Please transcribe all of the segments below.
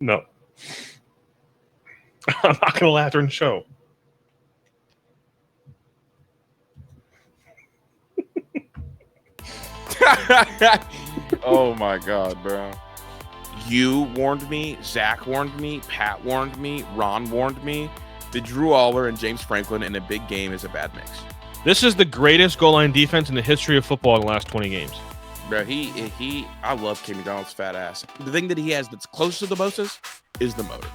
No. I'm not going to laugh during the show. Oh my God, bro. You warned me, Zach warned me, Pat warned me, Ron warned me that Drew Aller and James Franklin in a big game is a bad mix. This is the greatest goal line defense in the history of football in the last 20 games. Bro, I love K. McDonald's fat ass. The thing that he has that's close to the most is the motor.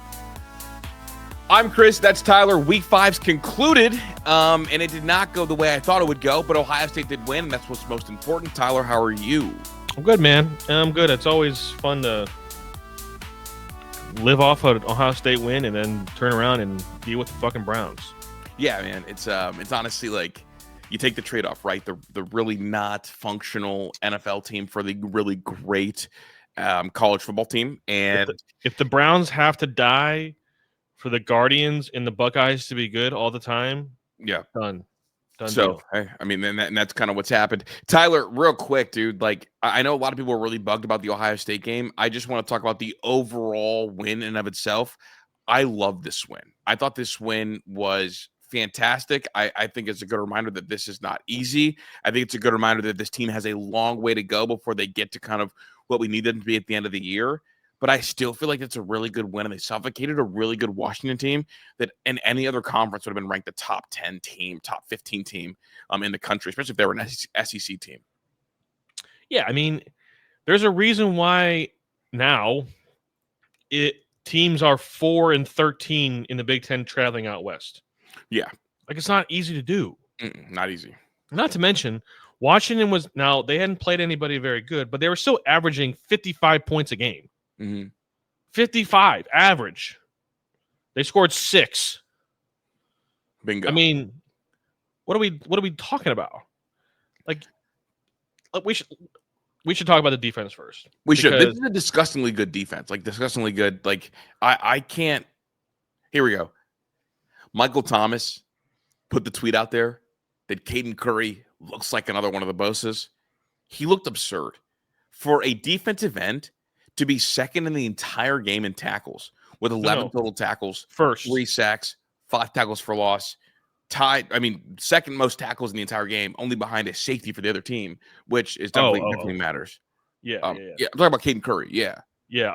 I'm Chris. That's Tyler. Week 5's concluded, and it did not go the way I thought it would go, but Ohio State did win, and that's what's most important. Tyler, how are you? I'm good, man. I'm good. It's always fun to live off an Ohio State win and then turn around and deal with the fucking Browns. Yeah, man. It's honestly like you take the trade-off, right? The really not functional NFL team for the really great college football team. And if the Browns have to die for the Guardians and the Buckeyes to be good all the time, yeah, done. So, I mean, and that's kind of what's happened. Tyler, real quick, dude, like I know a lot of people are really bugged about the Ohio State game. I just want to talk about the overall win in and of itself. I love this win. I thought this win was fantastic. I think it's a good reminder that this is not easy. I think it's a good reminder that this team has a long way to go before they get to kind of what we need them to be at the end of the year. But I still feel like it's a really good win, and they suffocated a really good Washington team that in any other conference would have been ranked a top 10 team, top 15 team in the country, especially if they were an SEC team. Yeah, I mean, there's a reason why now teams are 4-13 in the Big Ten traveling out west. Yeah. Like, it's not easy to do. Not easy. Not to mention, Washington was, now they hadn't played anybody very good, but they were still averaging 55 points a game. 55 average. They scored 6. Bingo. I mean, what are we talking about? Like we should talk about the defense first. We should. This is a disgustingly good defense. Like disgustingly good. Like I can't. Here we go. Michael Thomas put the tweet out there that Caden Curry looks like another one of the Bosas. He looked absurd for a defensive end to be second in the entire game in tackles with 11 total tackles, first 3 sacks, 5 tackles for loss, tied. I mean, second most tackles in the entire game, only behind a safety for the other team, which is definitely matters. Yeah. I'm talking about Caden Curry. Yeah.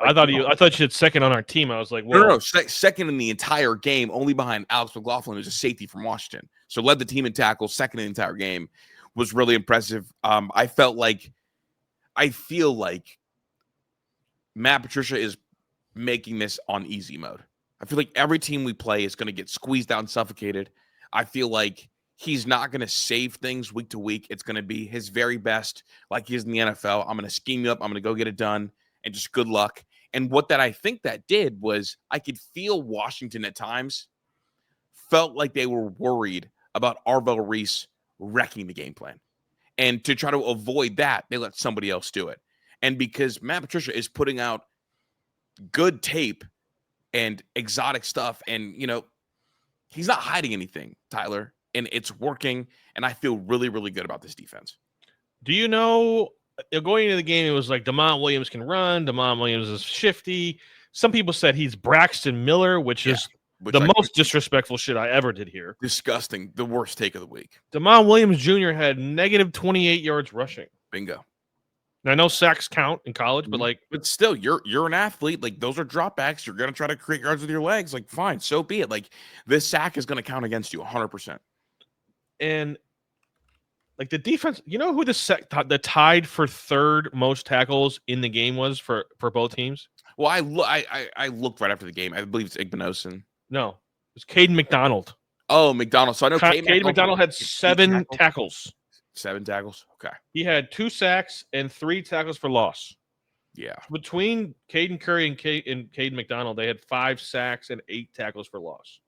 I thought you said second on our team. I was like, well, no, second in the entire game, only behind Alex McLaughlin, who's a safety from Washington. So led the team in tackles, second in the entire game, was really impressive. I feel like Matt Patricia is making this on easy mode. I feel like every team we play is going to get squeezed out and suffocated. I feel like he's not going to save things week to week. It's going to be his very best, like he is in the NFL. I'm going to scheme you up. I'm going to go get it done, and just good luck. And what that I think that did was I could feel Washington at times felt like they were worried about Arvell Reese wrecking the game plan. And to try to avoid that, they let somebody else do it. And because Matt Patricia is putting out good tape and exotic stuff, and, he's not hiding anything, Tyler, and it's working, and I feel really, really good about this defense. Do you know, going into the game, it was like DeMont Williams can run, DeMont Williams is shifty. Some people said he's Braxton Miller, which is the most disrespectful shit I ever did hear. Disgusting. The worst take of the week. DeMont Williams Jr. had negative 28 yards rushing. Bingo. Now, I know sacks count in college, but still, you're an athlete. Like, those are dropbacks. You're gonna try to create yards with your legs. Like, fine, so be it. Like, this sack is gonna count against you 100%. And like the defense, you know who the tied for third most tackles in the game was for both teams? Well, I looked right after the game. I believe it's Igbinosun. No, it was Caden McDonald. Oh, McDonald. So I know Caden McDonald had 7 tackles. 7 tackles. Okay. He had 2 sacks and 3 tackles for loss. Yeah. Between Caden Curry and Caden McDonald, they had 5 sacks and 8 tackles for loss.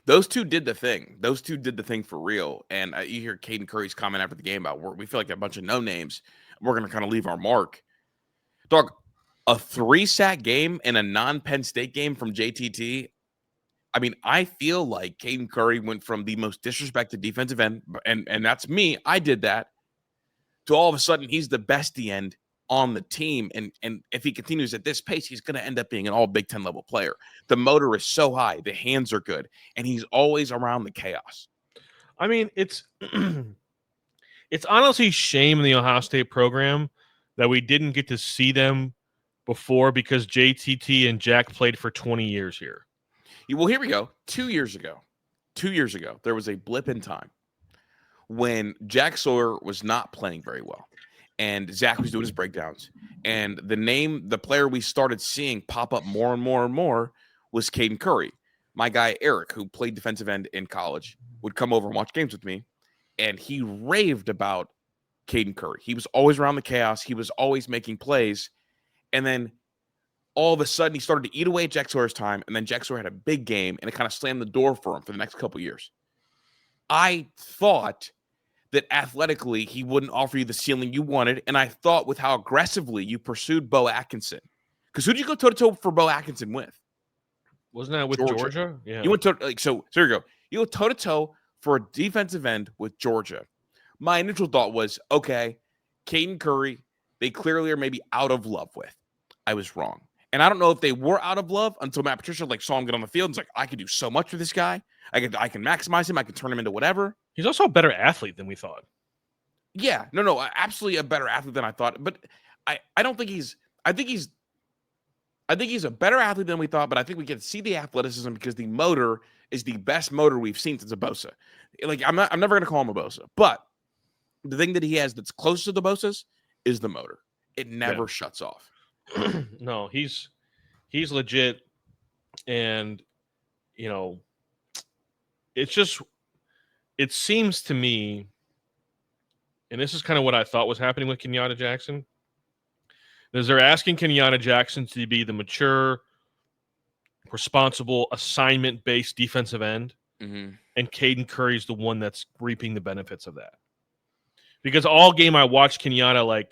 Those two did the thing. Those two did the thing for real. And you hear Caden Curry's comment after the game about we feel like a bunch of no names. We're going to kind of leave our mark. Dog, a 3-sack game and a non-Penn State game from JTT. I mean, I feel like Caden Curry went from the most disrespected defensive end, and that's me. I did that. To all of a sudden, he's the bestie end on the team. And if he continues at this pace, he's going to end up being an all Big Ten level player. The motor is so high. The hands are good. And he's always around the chaos. I mean, it's it's honestly shame in the Ohio State program that we didn't get to see them before because JTT and Jack played for 20 years here. Well, here we go. 2 years ago, there was a blip in time when Jack Sawyer was not playing very well. And Zach was doing his breakdowns. And the player we started seeing pop up more and more and more was Caden Curry. My guy, Eric, who played defensive end in college, would come over and watch games with me. And he raved about Caden Curry. He was always around the chaos. He was always making plays. And then all of a sudden, he started to eat away at Jack Sawyer's time. And then Jack Sawyer had a big game, and it kind of slammed the door for him for the next couple of years. I thought that athletically, he wouldn't offer you the ceiling you wanted. And I thought with how aggressively you pursued Bo Atkinson. Because who'd you go toe-to-toe for Bo Atkinson with? Wasn't that with Georgia? Yeah. You went to so here you go. You go toe-to-toe for a defensive end with Georgia. My initial thought was, okay, Caden Curry, they clearly are maybe out of love with. I was wrong. And I don't know if they were out of love until Matt Patricia saw him get on the field and was like, I could do so much with this guy. I can maximize him. I can turn him into whatever. He's also a better athlete than we thought. Yeah. No, absolutely a better athlete than I thought. But I don't think I think he's a better athlete than we thought, but I think we get to see the athleticism because the motor is the best motor we've seen since a Bosa. I'm never going to call him a Bosa, but the thing that he has that's close to the Bosas is the motor. It never shuts off. No, he's legit. And, it seems to me, and this is kind of what I thought was happening with Kenyatta Jackson, is they're asking Kenyatta Jackson to be the mature, responsible, assignment-based defensive end, and Caden Curry's the one that's reaping the benefits of that. Because all game I watched Kenyatta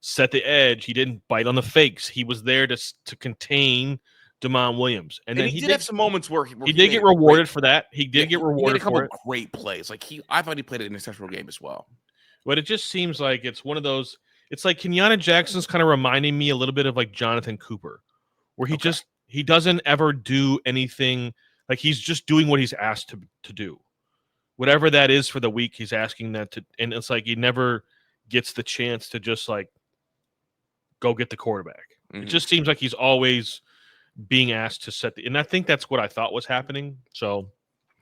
set the edge. He didn't bite on the fakes. He was there to contain DeMond Williams, and then he did have some moments where he did get rewarded for that. He did get rewarded. He had a couple for of great plays. I thought he played an exceptional game as well. But it just seems like it's one of those. It's like Kenyatta Jackson's kind of reminding me a little bit of Jonathan Cooper, where he doesn't ever do anything. He's just doing what he's asked to do, whatever that is for the week. He's asking that to, and it's he never gets the chance to just go get the quarterback. It just seems like he's always being asked to set and I think that's what I thought was happening. So,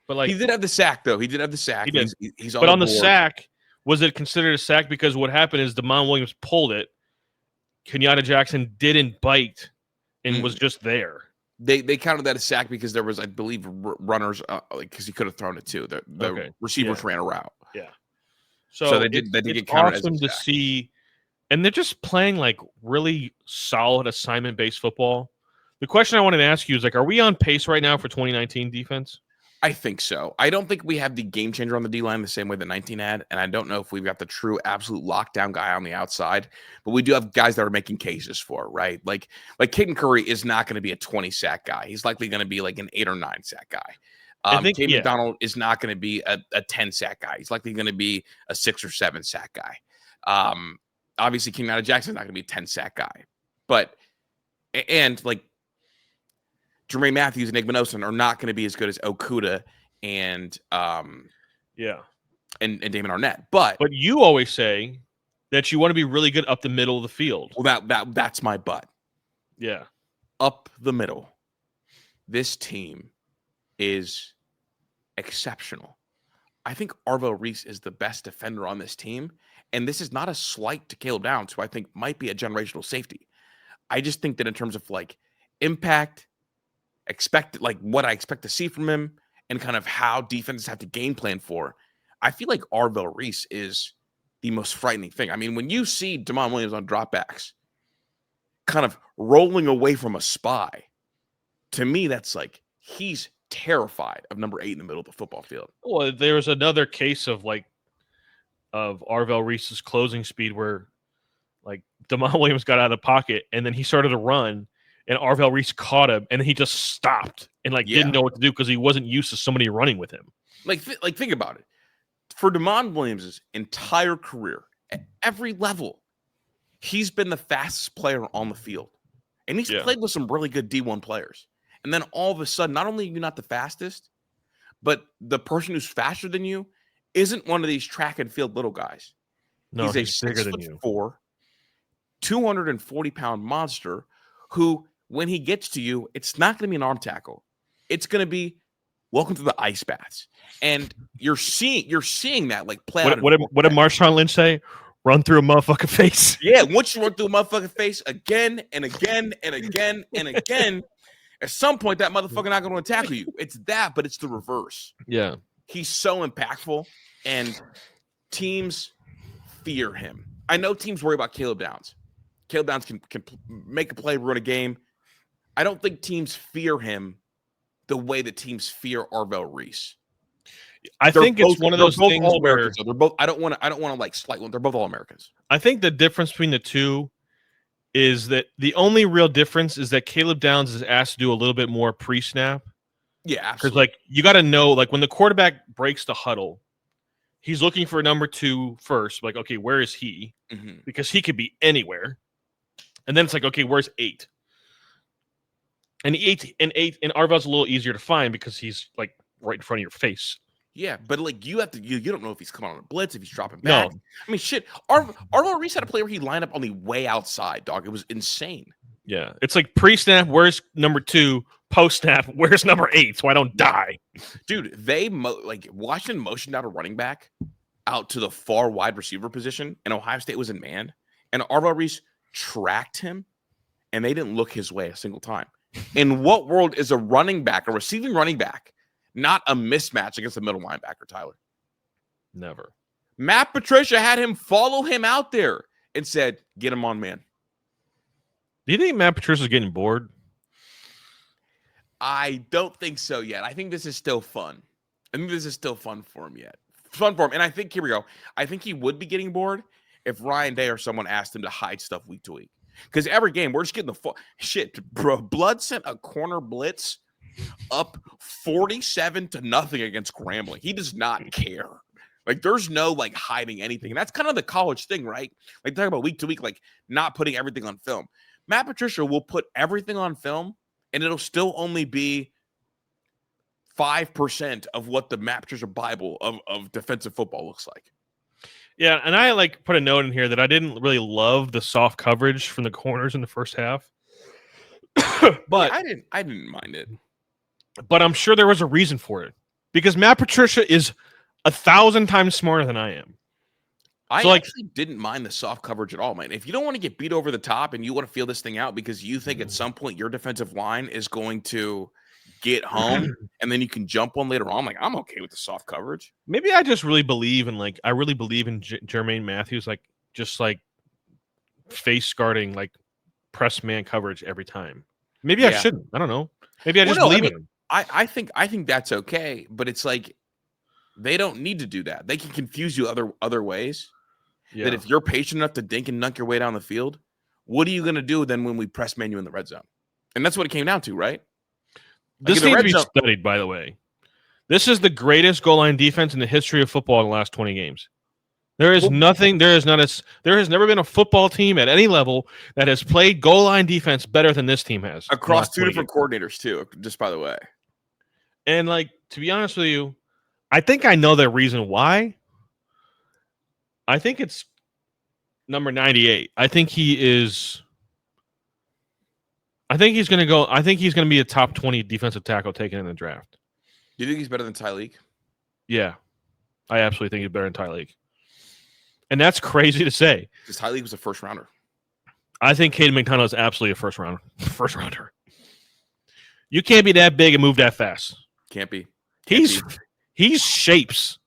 but he did have the sack though. He did have the sack. He did. He's on the sack. Was it considered a sack? Because what happened is DeMond Williams pulled it. Kenyatta Jackson didn't bite and was just there. They counted that a sack because there was, I believe, runners because he could have thrown it too. The receivers ran a route. Yeah. So they did get counted. Awesome to see, and they're just playing really solid assignment-based football. The question I wanted to ask you is are we on pace right now for 2019 defense? I think so. I don't think we have the game changer on the D-line the same way that 19 had, and I don't know if we've got the true absolute lockdown guy on the outside, but we do have guys that are making cases for it, right? Like Caden Curry is not going to be a 20-sack guy. He's likely going to be an 8 or 9-sack guy. Cade McDonald is not going to be a 10-sack guy. He's likely going to be a 6 or 7-sack guy. Obviously, Kenyatta Jackson's not going to be a 10-sack guy, but Jermaine Matthews and Igmanosin are not going to be as good as Okudah and Damon Arnett. But you always say that you want to be really good up the middle of the field. Well, that's my but. Yeah. Up the middle. This team is exceptional. I think Arvell Reese is the best defender on this team. And this is not a slight to Caleb Downs, who I think might be a generational safety. I just think that in terms of impact, what I expect to see from him and kind of how defenses have to game plan for, I feel like Arvell Reese is the most frightening thing. I mean, when you see DeMond Williams on dropbacks kind of rolling away from a spy, to me, that's he's terrified of number 8 in the middle of the football field. Well, there's another case of Arvell Reese's closing speed where DeMond Williams got out of the pocket and then he started to run. And Arvell Reese caught him, and he just stopped and didn't know what to do because he wasn't used to somebody running with him. Think about it. For DeMond Williams' entire career, at every level, he's been the fastest player on the field. And he's played with some really good D1 players. And then all of a sudden, not only are you not the fastest, but the person who's faster than you isn't one of these track and field little guys. No, he's a bigger than you. 6'4", 240-pound monster who, when he gets to you, it's not going to be an arm tackle. It's going to be welcome to the ice baths. And you're seeing that like play out. What did Marshawn Lynch say? Run through a motherfucking face. Yeah, once you run through a motherfucking face again and again and again and again, at some point that motherfucker not going to tackle you. It's that, but it's the reverse. Yeah. He's so impactful, and teams fear him. I know teams worry about Caleb Downs. Caleb Downs can make a play, run a game. I don't think teams fear him the way that teams fear Arvell Reese. I think it's one of those things where they're both. I don't want to like slight one. They're both All-Americans. I think the difference between the two is that the only real difference is that Caleb Downs is asked to do a little bit more pre-snap. Yeah, absolutely. Because like you got to know, like when the quarterback breaks the huddle, he's looking for number 2 first. Like, okay, where is he? Mm-hmm. Because he could be anywhere. And then it's like, okay, where's 8? And 8 and Arvell's a little easier to find because he's like right in front of your face. Yeah, but like you have to, you don't know if he's coming on a blitz, if he's dropping back. No. I mean, shit. Arvell Reese had a play where he lined up on the way outside, dog. It was insane. Yeah, it's like pre-snap, where's number 2? Post-snap, where's number 8? So I don't die. Dude, they Washington motioned out a running back out to the far wide receiver position, and Ohio State was in man, and Arvell Reese tracked him, and they didn't look his way a single time. In what world is a receiving running back, not a mismatch against a middle linebacker, Tyler? Never. Matt Patricia had him follow him out there and said, get him on man. Do you think Matt Patricia's getting bored? I don't think so yet. I think this is still fun. I think this is still fun for him yet. Fun for him. And I think, here we go. I think he would be getting bored if Ryan Day or someone asked him to hide stuff week to week. Because every game, we're just getting shit, bro. Blood sent a corner blitz up 47-0 against Grambling. He does not care. Like, there's no like hiding anything. And that's kind of the college thing, right? Like, talking about week to week, like not putting everything on film. Matt Patricia will put everything on film, and it'll still only be 5% of what the Matt Patricia Bible of defensive football looks like. Yeah, and I like put a note in here that I didn't really love the soft coverage from the corners in the first half. But yeah, I didn't mind it. But I'm sure there was a reason for it. Because Matt Patricia is 1,000 times smarter than I am. I actually didn't mind the soft coverage at all, man. If you don't want to get beat over the top and you want to feel this thing out because you think at some point your defensive line is going to get home and then you can jump one later on, like, I'm okay with the soft coverage. Maybe I just really believe in Jermaine Matthews, like just like face guarding, like press man coverage every time. Maybe I shouldn't. I don't know. Maybe I just believe in him. I think that's okay, but it's like they don't need to do that. They can confuse you other ways. Yeah. That if you're patient enough to dink and dunk your way down the field, what are you going to do then when we press man you in the red zone? And that's what it came down to, right? This needs to be studied, by the way. This is the greatest goal line defense in the history of football in the last 20 games. There is nothing. There has never been a football team at any level that has played goal line defense better than this team has. Across 2 different coordinators, too, just by the way. And, like, to be honest with you, I think I know the reason why. I think it's number 98. I think he's going to go. I think he's going to be a top 20 defensive tackle taken in the draft. Do you think he's better than Tyleek? Yeah, I absolutely think he's better than Tyleek. And that's crazy to say. Because Tyleek was a first rounder. I think Caden McDonald is absolutely a first rounder. You can't be that big and move that fast. Can't be. He's shapes.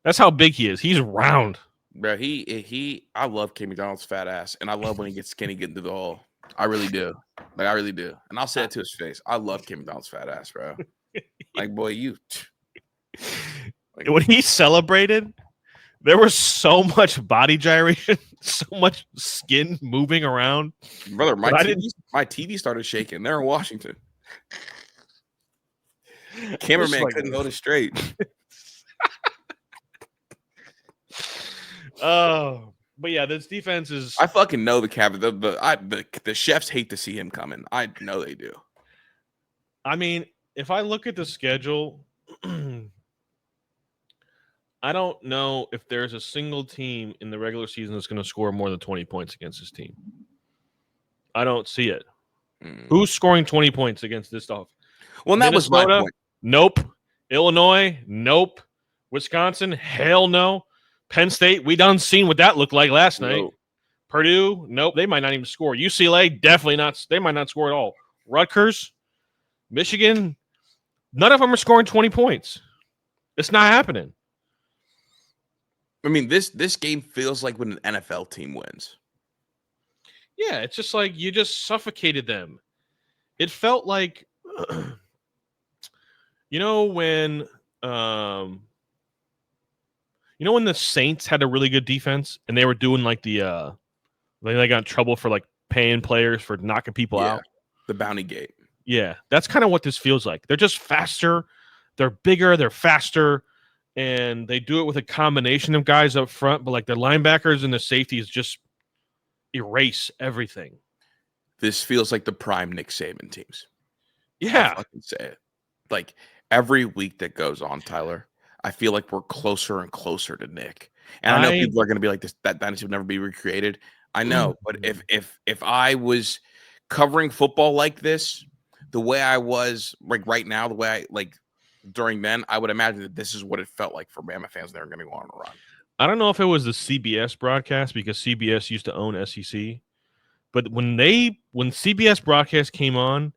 That's how big he is. He's round. Bro, I love Caden McDonald's fat ass, and I love when he gets skinny getting through the hole. I really do. Like, I really do. And I'll say it to his face. I love Caden McDonald's fat ass, bro. Like, boy, you. Like, when he celebrated, there was so much body gyration, so much skin moving around. Brother, my TV started shaking. They're in Washington. Cameraman couldn't hold it straight. Oh, But yeah, this defense is. I fucking know the cabin. The chefs hate to see him coming. I know they do. I mean, if I look at the schedule, I don't know if there's a single team in the regular season that's going to score more than 20 points against this team. I don't see it. Who's scoring 20 points against this stuff? Well, that was my point. Nope. Illinois? Nope. Wisconsin? Hell no. Penn State? We done seen what that looked like last night. Purdue? Nope. They might not even score. UCLA? Definitely not. They might not score at all. Rutgers? Michigan? None of them are scoring 20 points. It's not happening. I mean, this game feels like when an NFL team wins. Yeah, it's just like you just suffocated them. It felt like, when when the Saints had a really good defense and they were doing like they got in trouble for like paying players for knocking people out. The bounty gate. Yeah, that's kind of what this feels like. They're just faster, they're bigger, they're faster, and they do it with a combination of guys up front, but like the linebackers and the safeties just erase everything. This feels like the prime Nick Saban teams. Yeah. I'll fucking say it. Like every week that goes on, Tyler, I feel like we're closer and closer to Nick. And I know people are going to be like, that dynasty will never be recreated. I know, but if I was covering football like this, the way I was like right now, the way I like during then, I would imagine that this is what it felt like for Bama fans. They're going to go on a run. I don't know if it was the CBS broadcast because CBS used to own SEC, but when CBS broadcast came on,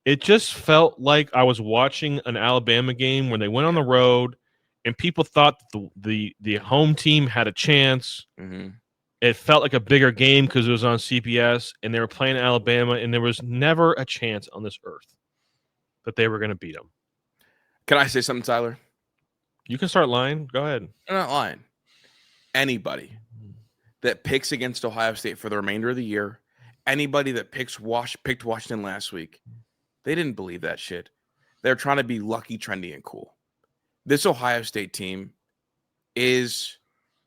it just felt like I was watching an Alabama game where they went on the road and people thought the home team had a chance. Mm-hmm. It felt like a bigger game because it was on CBS and they were playing Alabama, and there was never a chance on this earth that they were going to beat them. Can I say something, Tyler? You can start lying. Go ahead. I'm not lying. Anybody that picks against Ohio State for the remainder of the year, anybody that picked Washington last week, they didn't believe that shit. They're trying to be lucky, trendy, and cool. This Ohio State team is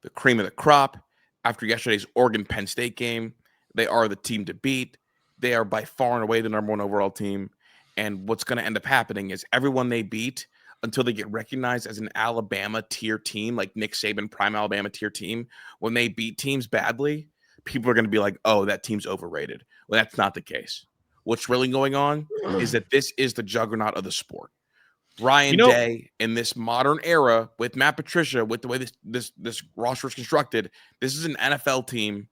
the cream of the crop. After yesterday's Oregon-Penn State game, they are the team to beat. They are by far and away the number one overall team. And what's going to end up happening is everyone they beat, until they get recognized as an Alabama tier team, like Nick Saban, prime Alabama tier team, when they beat teams badly, people are going to be like, oh, that team's overrated. Well, that's not the case. What's really going on is that this is the juggernaut of the sport. Ryan Day in this modern era with Matt Patricia, with the way this roster is constructed, this is an NFL team,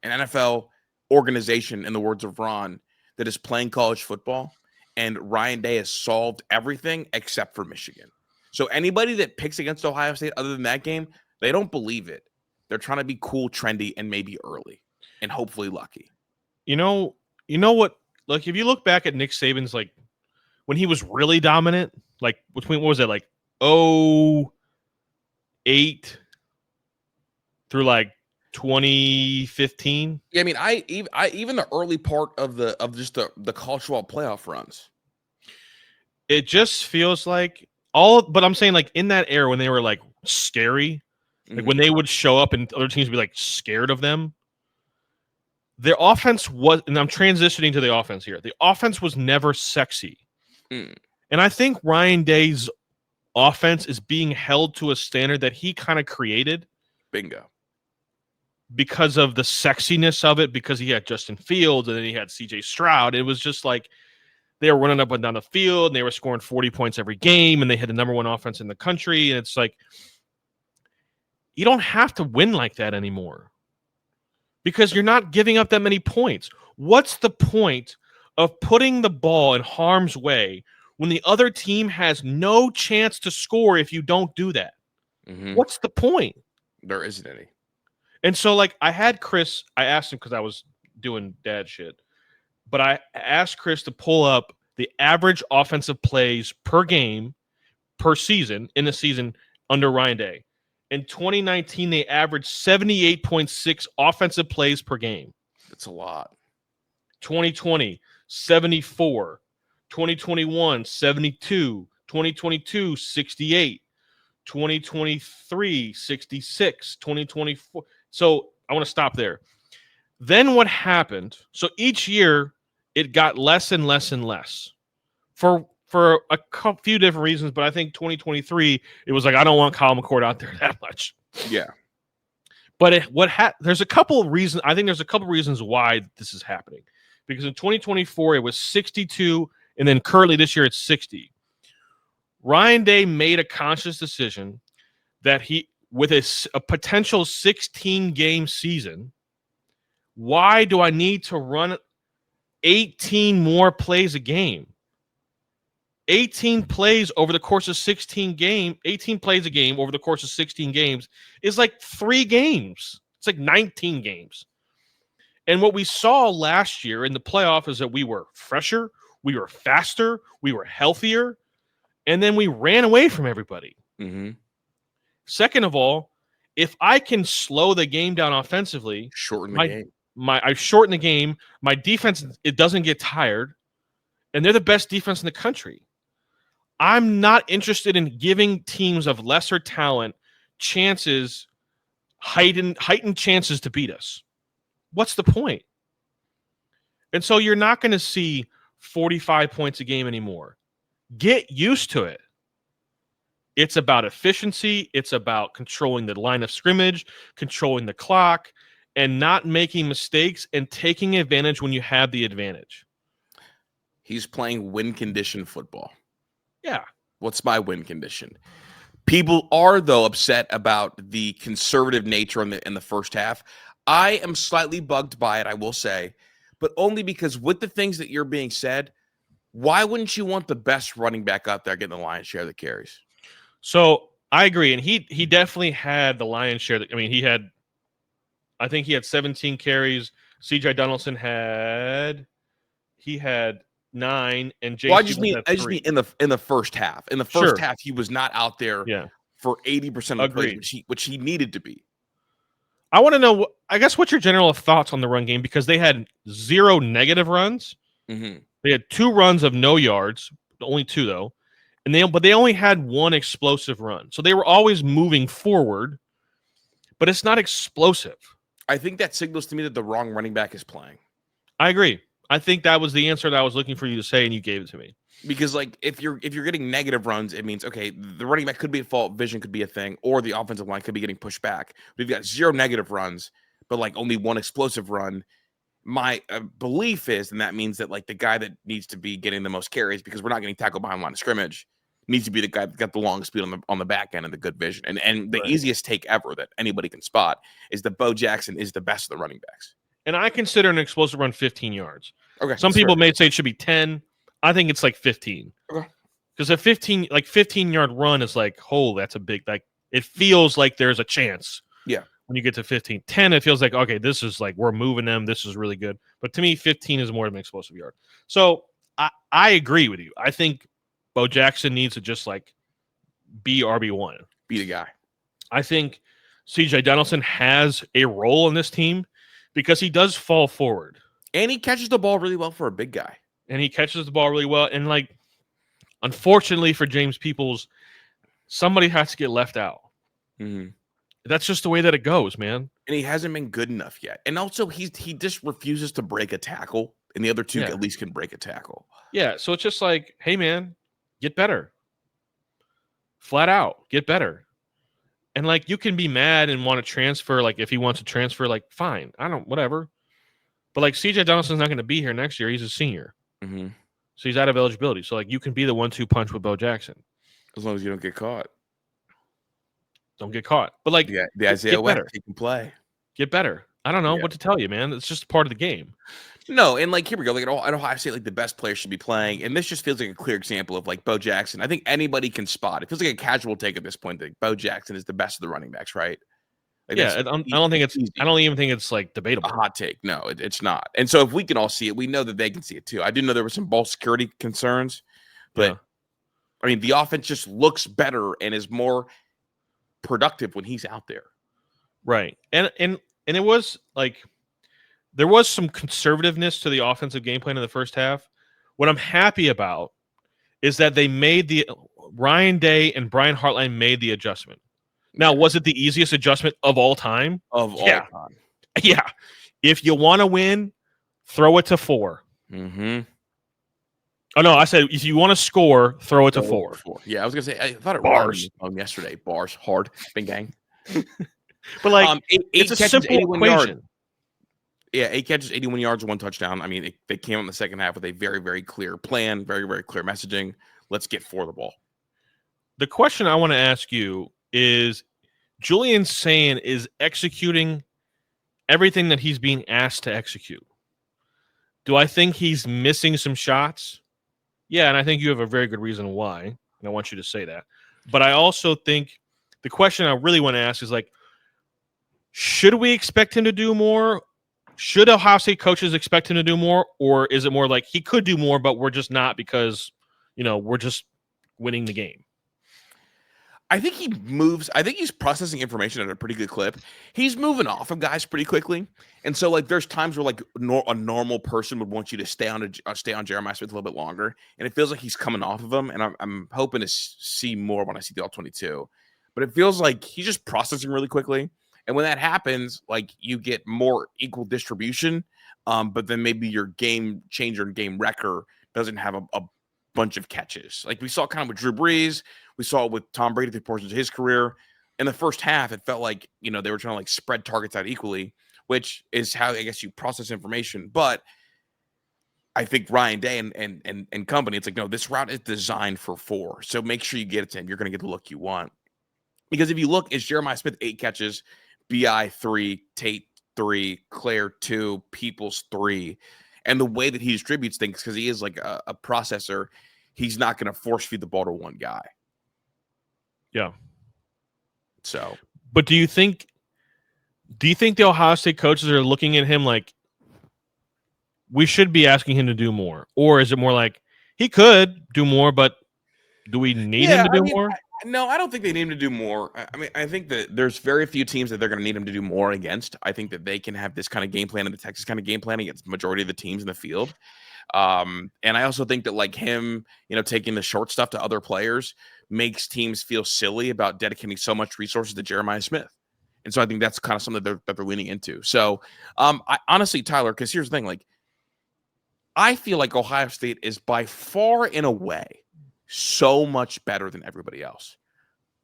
an NFL organization, in the words of Ron, that is playing college football. And Ryan Day has solved everything except for Michigan. So anybody that picks against Ohio State other than that game, they don't believe it. They're trying to be cool, trendy, and maybe early, and hopefully lucky. You know what? Like if you look back at Nick Saban's like when he was really dominant, like between what was it like 2008 through like 2015. Yeah, I mean, I even the early part of the college football playoff runs. It just feels like but I'm saying like in that era when they were like scary, like when they would show up and other teams would be like scared of them. Their offense was, and I'm transitioning to the offense here. The offense was never sexy. And I think Ryan Day's offense is being held to a standard that he kind of created. Bingo. Because of the sexiness of it, because he had Justin Fields and then he had CJ Stroud. It was just like they were running up and down the field and they were scoring 40 points every game and they had the number one offense in the country. And it's like, you don't have to win like that anymore because you're not giving up that many points. What's the point of putting the ball in harm's way when the other team has no chance to score if you don't do that? What's the point? There isn't any. And so, like, I had Chris, I asked him because I was doing dad shit, but I asked Chris to pull up the average offensive plays per game, per season, in the season under Ryan Day. In 2019, they averaged 78.6 offensive plays per game. That's a lot. 2020, 74. 2021, 72. 2022, 68. 2023, 66. 2024. So I want to stop there. Then what happened? So each year it got less and less and less for a few different reasons. But I think 2023 it was like I don't want Kyle McCord out there that much. Yeah. But there's a couple of reasons. I think there's a couple of reasons why this is happening. Because in 2024 it was 62, and then currently this year it's 60. Ryan Day made a conscious decision that he, with a potential 16-game season, why do I need to run 18 more plays a game? 18 plays over the course of 18 plays a game over the course of 16 games is like 3 games. It's like 19 games. And what we saw last year in the playoff is that we were fresher, we were faster, we were healthier, and then we ran away from everybody. Mm-hmm. Second of all, if I can slow the game down offensively, I shorten the game. My defense, it doesn't get tired, and they're the best defense in the country. I'm not interested in giving teams of lesser talent chances, heightened chances to beat us. What's the point? And so you're not going to see 45 points a game anymore. Get used to it. It's about efficiency. It's about controlling the line of scrimmage, controlling the clock, and not making mistakes and taking advantage when you have the advantage. He's playing win condition football. Yeah. What's my win condition? People are, though, upset about the conservative nature in the first half. I am slightly bugged by it, I will say, but only because with the things that you're being said, why wouldn't you want the best running back out there getting the lion's share of the carries? So I agree, and he definitely had the lion's share. I think he had 17 carries. C.J. Donaldson had 9, and James. Well, I just mean in the first half. In the first half, he was not out there for 80% of the plays, which he needed to be. I want to know, I guess, what's your general thoughts on the run game? Because they had 0 negative runs. Mm-hmm. They had 2 runs of no yards, only 2 though, but they only had 1 explosive run. So they were always moving forward, but it's not explosive. I think that signals to me that the wrong running back is playing. I agree. I think that was the answer that I was looking for you to say, and you gave it to me. Because like if you're getting negative runs, it means okay, the running back could be at fault, vision could be a thing, or the offensive line could be getting pushed back. We've got 0 negative runs, but like only 1 explosive run. My belief is, and that means that like the guy that needs to be getting the most carries, because we're not getting tackled behind line of scrimmage, needs to be the guy that got the longest speed on the back end and the good vision. And the easiest take ever that anybody can spot is that Bo Jackson is the best of the running backs. And I consider an explosive run 15 yards. Okay. Some people may say it should be 10. I think it's like 15. Okay. Because a 15-yard run is like, that's a big, like, it feels like there's a chance. Yeah. When you get to 15. 10, it feels like, okay, this is like, we're moving them. This is really good. But to me, 15 is more of an explosive yard. So I agree with you. I think Bo Jackson needs to just like be RB1. Be the guy. I think C.J. Donaldson has a role in this team because he does fall forward. And he catches the ball really well for a big guy. And he catches the ball really well. And, like, unfortunately for James Peoples, somebody has to get left out. Mm-hmm. That's just the way that it goes, man. And he hasn't been good enough yet. And also, he just refuses to break a tackle. And the other two at least can break a tackle. Yeah, so it's just like, hey, man, get better. Flat out, get better. And, like, you can be mad and want to transfer. Like, if he wants to transfer, like, fine. Whatever. But, like, C.J. Donaldson's not going to be here next year. He's a senior. Mm-hmm. So he's out of eligibility. So, like, you can be the 1-2 punch with Bo Jackson. As long as you don't get caught. Don't get caught. But, like, the Isaiah West, he can play. Get better. I don't know what to tell you, man. It's just part of the game. No, and, like, here we go. Like, at Ohio State, like, the best players should be playing. And this just feels like a clear example of, like, Bo Jackson. I think anybody can spot. It feels like a casual take at this point that Bo Jackson is the best of the running backs, right? Like, I don't even think it's like debatable. A hot take. No, it's not. And so if we can all see it, we know that they can see it too. I do know there were some ball security concerns, but I mean, the offense just looks better and is more productive when he's out there. Right. And it was like there was some conservativeness to the offensive game plan in the first half. What I'm happy about is that they made Ryan Day and Brian Hartline made the adjustment. Now, was it the easiest adjustment of all time? Of all time. Yeah. If you want to win, throw it to 4. Mm-hmm. Oh, no, I said if you want to score, throw it to 4. Yeah, I was going to say, I thought it Bars. rhymed yesterday. Bars, hard, bing, gang. But, like, eight it's a catches, simple 81 equation. yards. Yeah, 8 catches, 81 yards, 1 touchdown. I mean, they came out in the second half with a very, very clear plan, very, very clear messaging. Let's get 4 the ball. The question I want to ask you is Julian Sayin is executing everything that he's being asked to execute. Do I think he's missing some shots? Yeah, and I think you have a very good reason why, and I want you to say that. But I also think the question I really want to ask is, like, should we expect him to do more? Should Ohio State coaches expect him to do more? Or is it more like he could do more, but we're just not because, we're just winning the game? I think he moves. I think he's processing information at a pretty good clip. He's moving off of guys pretty quickly, and so like there's times where like a normal person would want you to stay on Jeremiah Smith a little bit longer, and it feels like he's coming off of him. And I'm hoping to see more when I see the all-22, but it feels like he's just processing really quickly. And when that happens, like you get more equal distribution, but then maybe your game changer and game wrecker doesn't have a bunch of catches. Like we saw kind of with Drew Brees. We saw it with Tom Brady through portions of his career. In the first half, it felt like, they were trying to like spread targets out equally, which is how I guess you process information. But I think Ryan Day and company, it's like, no, this route is designed for 4. So make sure you get it to him. You're going to get the look you want. Because if you look, it's Jeremiah Smith 8 catches, BI 3, Tate 3, Claire 2, Peoples 3. And the way that he distributes things, because he is like a processor, he's not going to force feed the ball to one guy. Yeah. So, but do you think the Ohio State coaches are looking at him like we should be asking him to do more? Or is it more like he could do more, but do we need him to do more? No, I don't think they need him to do more. I mean, I think that there's very few teams that they're going to need him to do more against. I think that they can have this kind of game plan and the Texas kind of game plan against the majority of the teams in the field. And I also think that like him, taking the short stuff to other players makes teams feel silly about dedicating so much resources to Jeremiah Smith. And so I think that's kind of something that they're leaning into. So I honestly, Tyler, because here's the thing, like I feel like Ohio State is by far and away so much better than everybody else.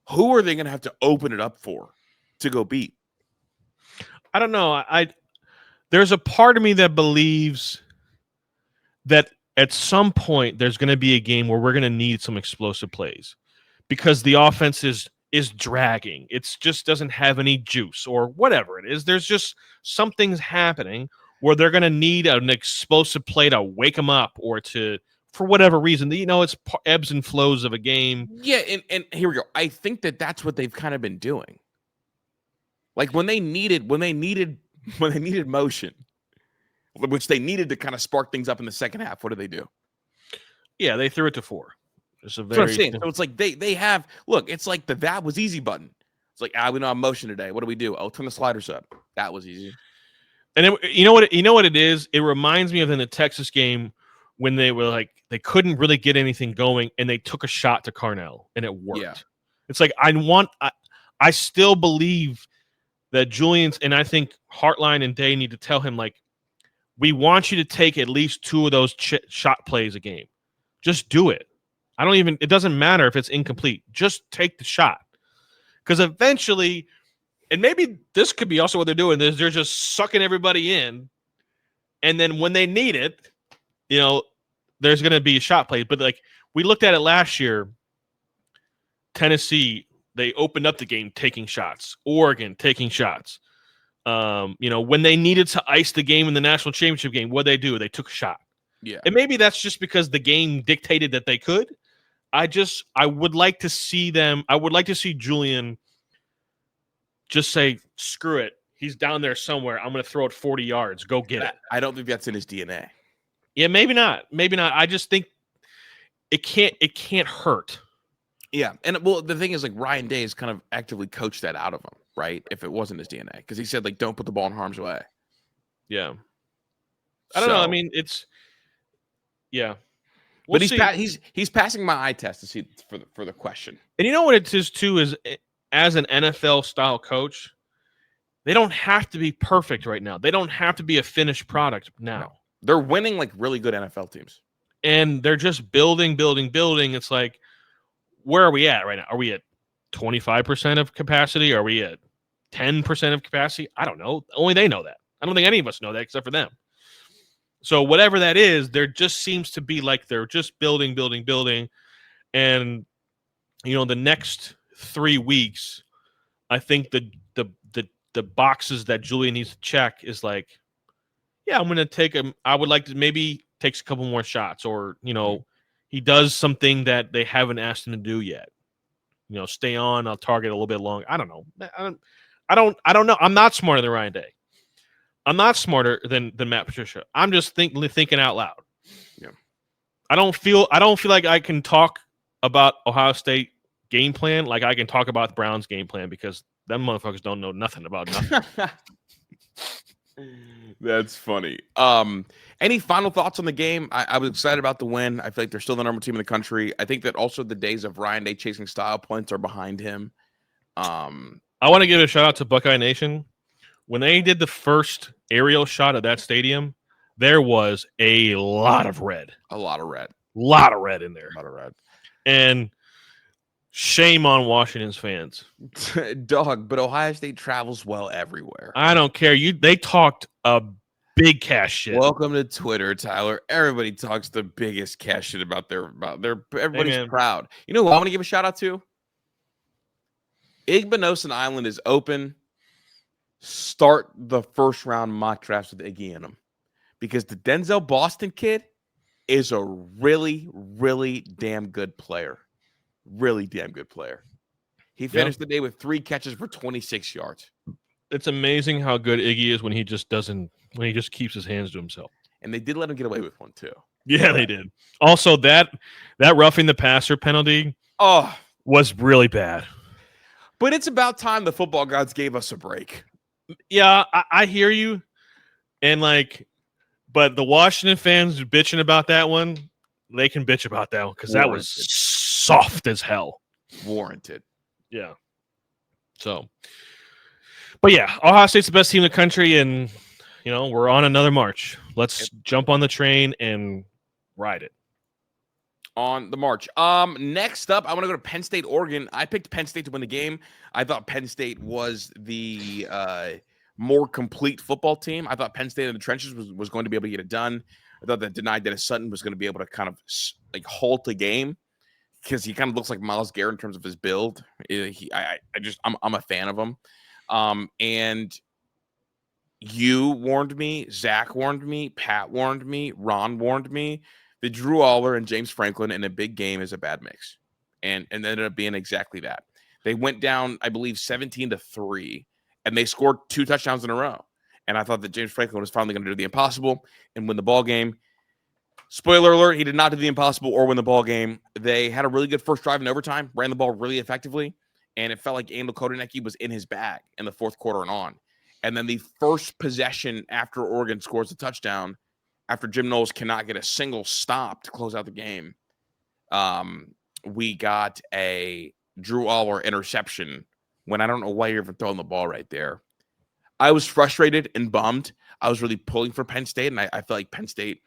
Who are they going to have to open it up for to go beat? I don't know. There's a part of me that believes that at some point there's going to be a game where we're going to need some explosive plays because the offense is dragging. It just doesn't have any juice or whatever it is. There's just something's happening where they're going to need an explosive play to wake them up or for whatever reason. It's ebbs and flows of a game. Yeah, and here we go. I think that's what they've kind of been doing. Like when they needed motion, which they needed to kind of spark things up in the second half. What did they do? Yeah, they threw it to 4. It's a very. That's what I'm saying. So it's like they have. Look, it's like that was easy button. It's like we don't have motion today. What do we do? Oh, turn the sliders up. That was easy. And you know what it is? It reminds me of in the Texas game when they were like they couldn't really get anything going, and they took a shot to Carnell, and it worked. Yeah. It's like I still believe that Julian's, and I think Hartline and Day need to tell him like, we want you to take at least 2 of those shot plays a game. Just do it. It doesn't matter if it's incomplete. Just take the shot. Because eventually, and maybe this could be also what they're doing, is they're just sucking everybody in. And then when they need it, there's going to be a shot play. But like we looked at it last year, Tennessee, they opened up the game taking shots. Oregon taking shots. When they needed to ice the game in the national championship game, what they do? They took a shot. Yeah. And maybe that's just because the game dictated that they could. I would like to see them. I would like to see Julian just say, screw it. He's down there somewhere. I'm going to throw it 40 yards. Go get it. I don't think that's in his DNA. Yeah, maybe not. Maybe not. I just think it can't hurt. Yeah. And well, the thing is like Ryan Day has kind of actively coached that out of him, right? If it wasn't his DNA, because he said like, don't put the ball in harm's way. Yeah. I don't know. I mean, yeah. But he's passing my eye test to see for the question. And you know what it is too is as an NFL style coach, They don't have to be perfect right now. They don't have to be a finished product now. No. They're winning like really good NFL teams. And they're just building. It's like, where are we at right now? Are we at 25% of capacity? Are we at 10% of capacity? I don't know. Only they know that. I don't think any of us know that except for them. So whatever that is, there just seems to be like they're just building. And, the next 3 weeks, I think the boxes that Julian needs to check is like, yeah, I'm going to take him. I would like to maybe takes a couple more shots, or, he does something that they haven't asked him to do yet. Stay on. I'll target a little bit long. I don't know. I don't know. I'm not smarter than Ryan Day. I'm not smarter than Matt Patricia. I'm just thinking out loud. Yeah. I don't feel like I can talk about Ohio State game plan like I can talk about the Browns game plan, because them motherfuckers don't know nothing about nothing. That's funny. Any final thoughts on the game? I was excited about the win. I feel like they're still the number 2 team in the country. I think that also the days of Ryan Day chasing style points are behind him. I want to give a shout out to Buckeye Nation. When they did the first aerial shot of that stadium, there was a lot of red. A lot of red. Lot of red in there. A lot of red. And shame on Washington's fans. Dog, but Ohio State travels well everywhere. I don't care. They talked a big cash shit. Welcome to Twitter, Tyler. Everybody talks the biggest cash shit about their everybody's proud. You know who I want to give a shout out to? Igbonosan Island is open. Start the first round mock drafts with Iggy in them, because the Denzel Boston kid is a really, really damn good player. Really damn good player. He finished the day with 3 catches for 26 yards. It's amazing how good Iggy is when he just keeps his hands to himself. And they did let him get away with one too. Yeah, they did. Also, that roughing the passer penalty was really bad. But it's about time the football gods gave us a break. Yeah, I hear you. And but the Washington fans bitching about that one, they can bitch about that one, because that was soft as hell. Warranted. Yeah. So, but yeah, Ohio State's the best team in the country, and we're on another march. Let's jump on the train and ride it. On the march. Next up, I want to go to Penn State, Oregon. I picked Penn State to win the game. I thought Penn State was the more complete football team. I thought Penn State in the trenches was going to be able to get it done. I thought that denied Dennis Sutton was going to be able to kind of halt the game, because he kind of looks like Myles Garrett in terms of his build. I'm a fan of him. And you warned me, Zach warned me, Pat warned me, Ron warned me that Drew Aller and James Franklin in a big game is a bad mix, and ended up being exactly that. They went down, I believe, 17-3, and they scored 2 touchdowns in a row. And I thought that James Franklin was finally going to do the impossible and win the ball game. Spoiler alert, he did not do the impossible or win the ball game. They had a really good first drive in overtime, ran the ball really effectively, and it felt like Andel Kodanecki was in his bag in the fourth quarter and on. And then the first possession after Oregon scores a touchdown, after Jim Knowles cannot get a single stop to close out the game, we got a Drew Aller interception when I don't know why you're even throwing the ball right there. I was frustrated and bummed. I was really pulling for Penn State, and I feel like Penn State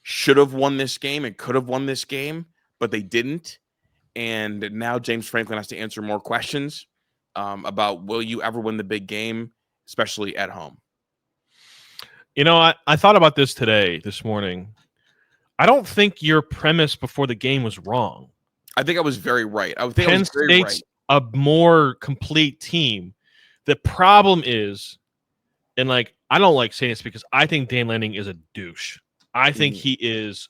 should have won this game and could have won this game, but they didn't. And now James Franklin has to answer more questions about, will you ever win the big game, especially at home? I thought about this morning. I don't think your premise before the game was wrong. I think I was very right. I think Penn State's a more complete team. The problem is, and I don't like saying this because I think Dan Lanning is a douche. I think he is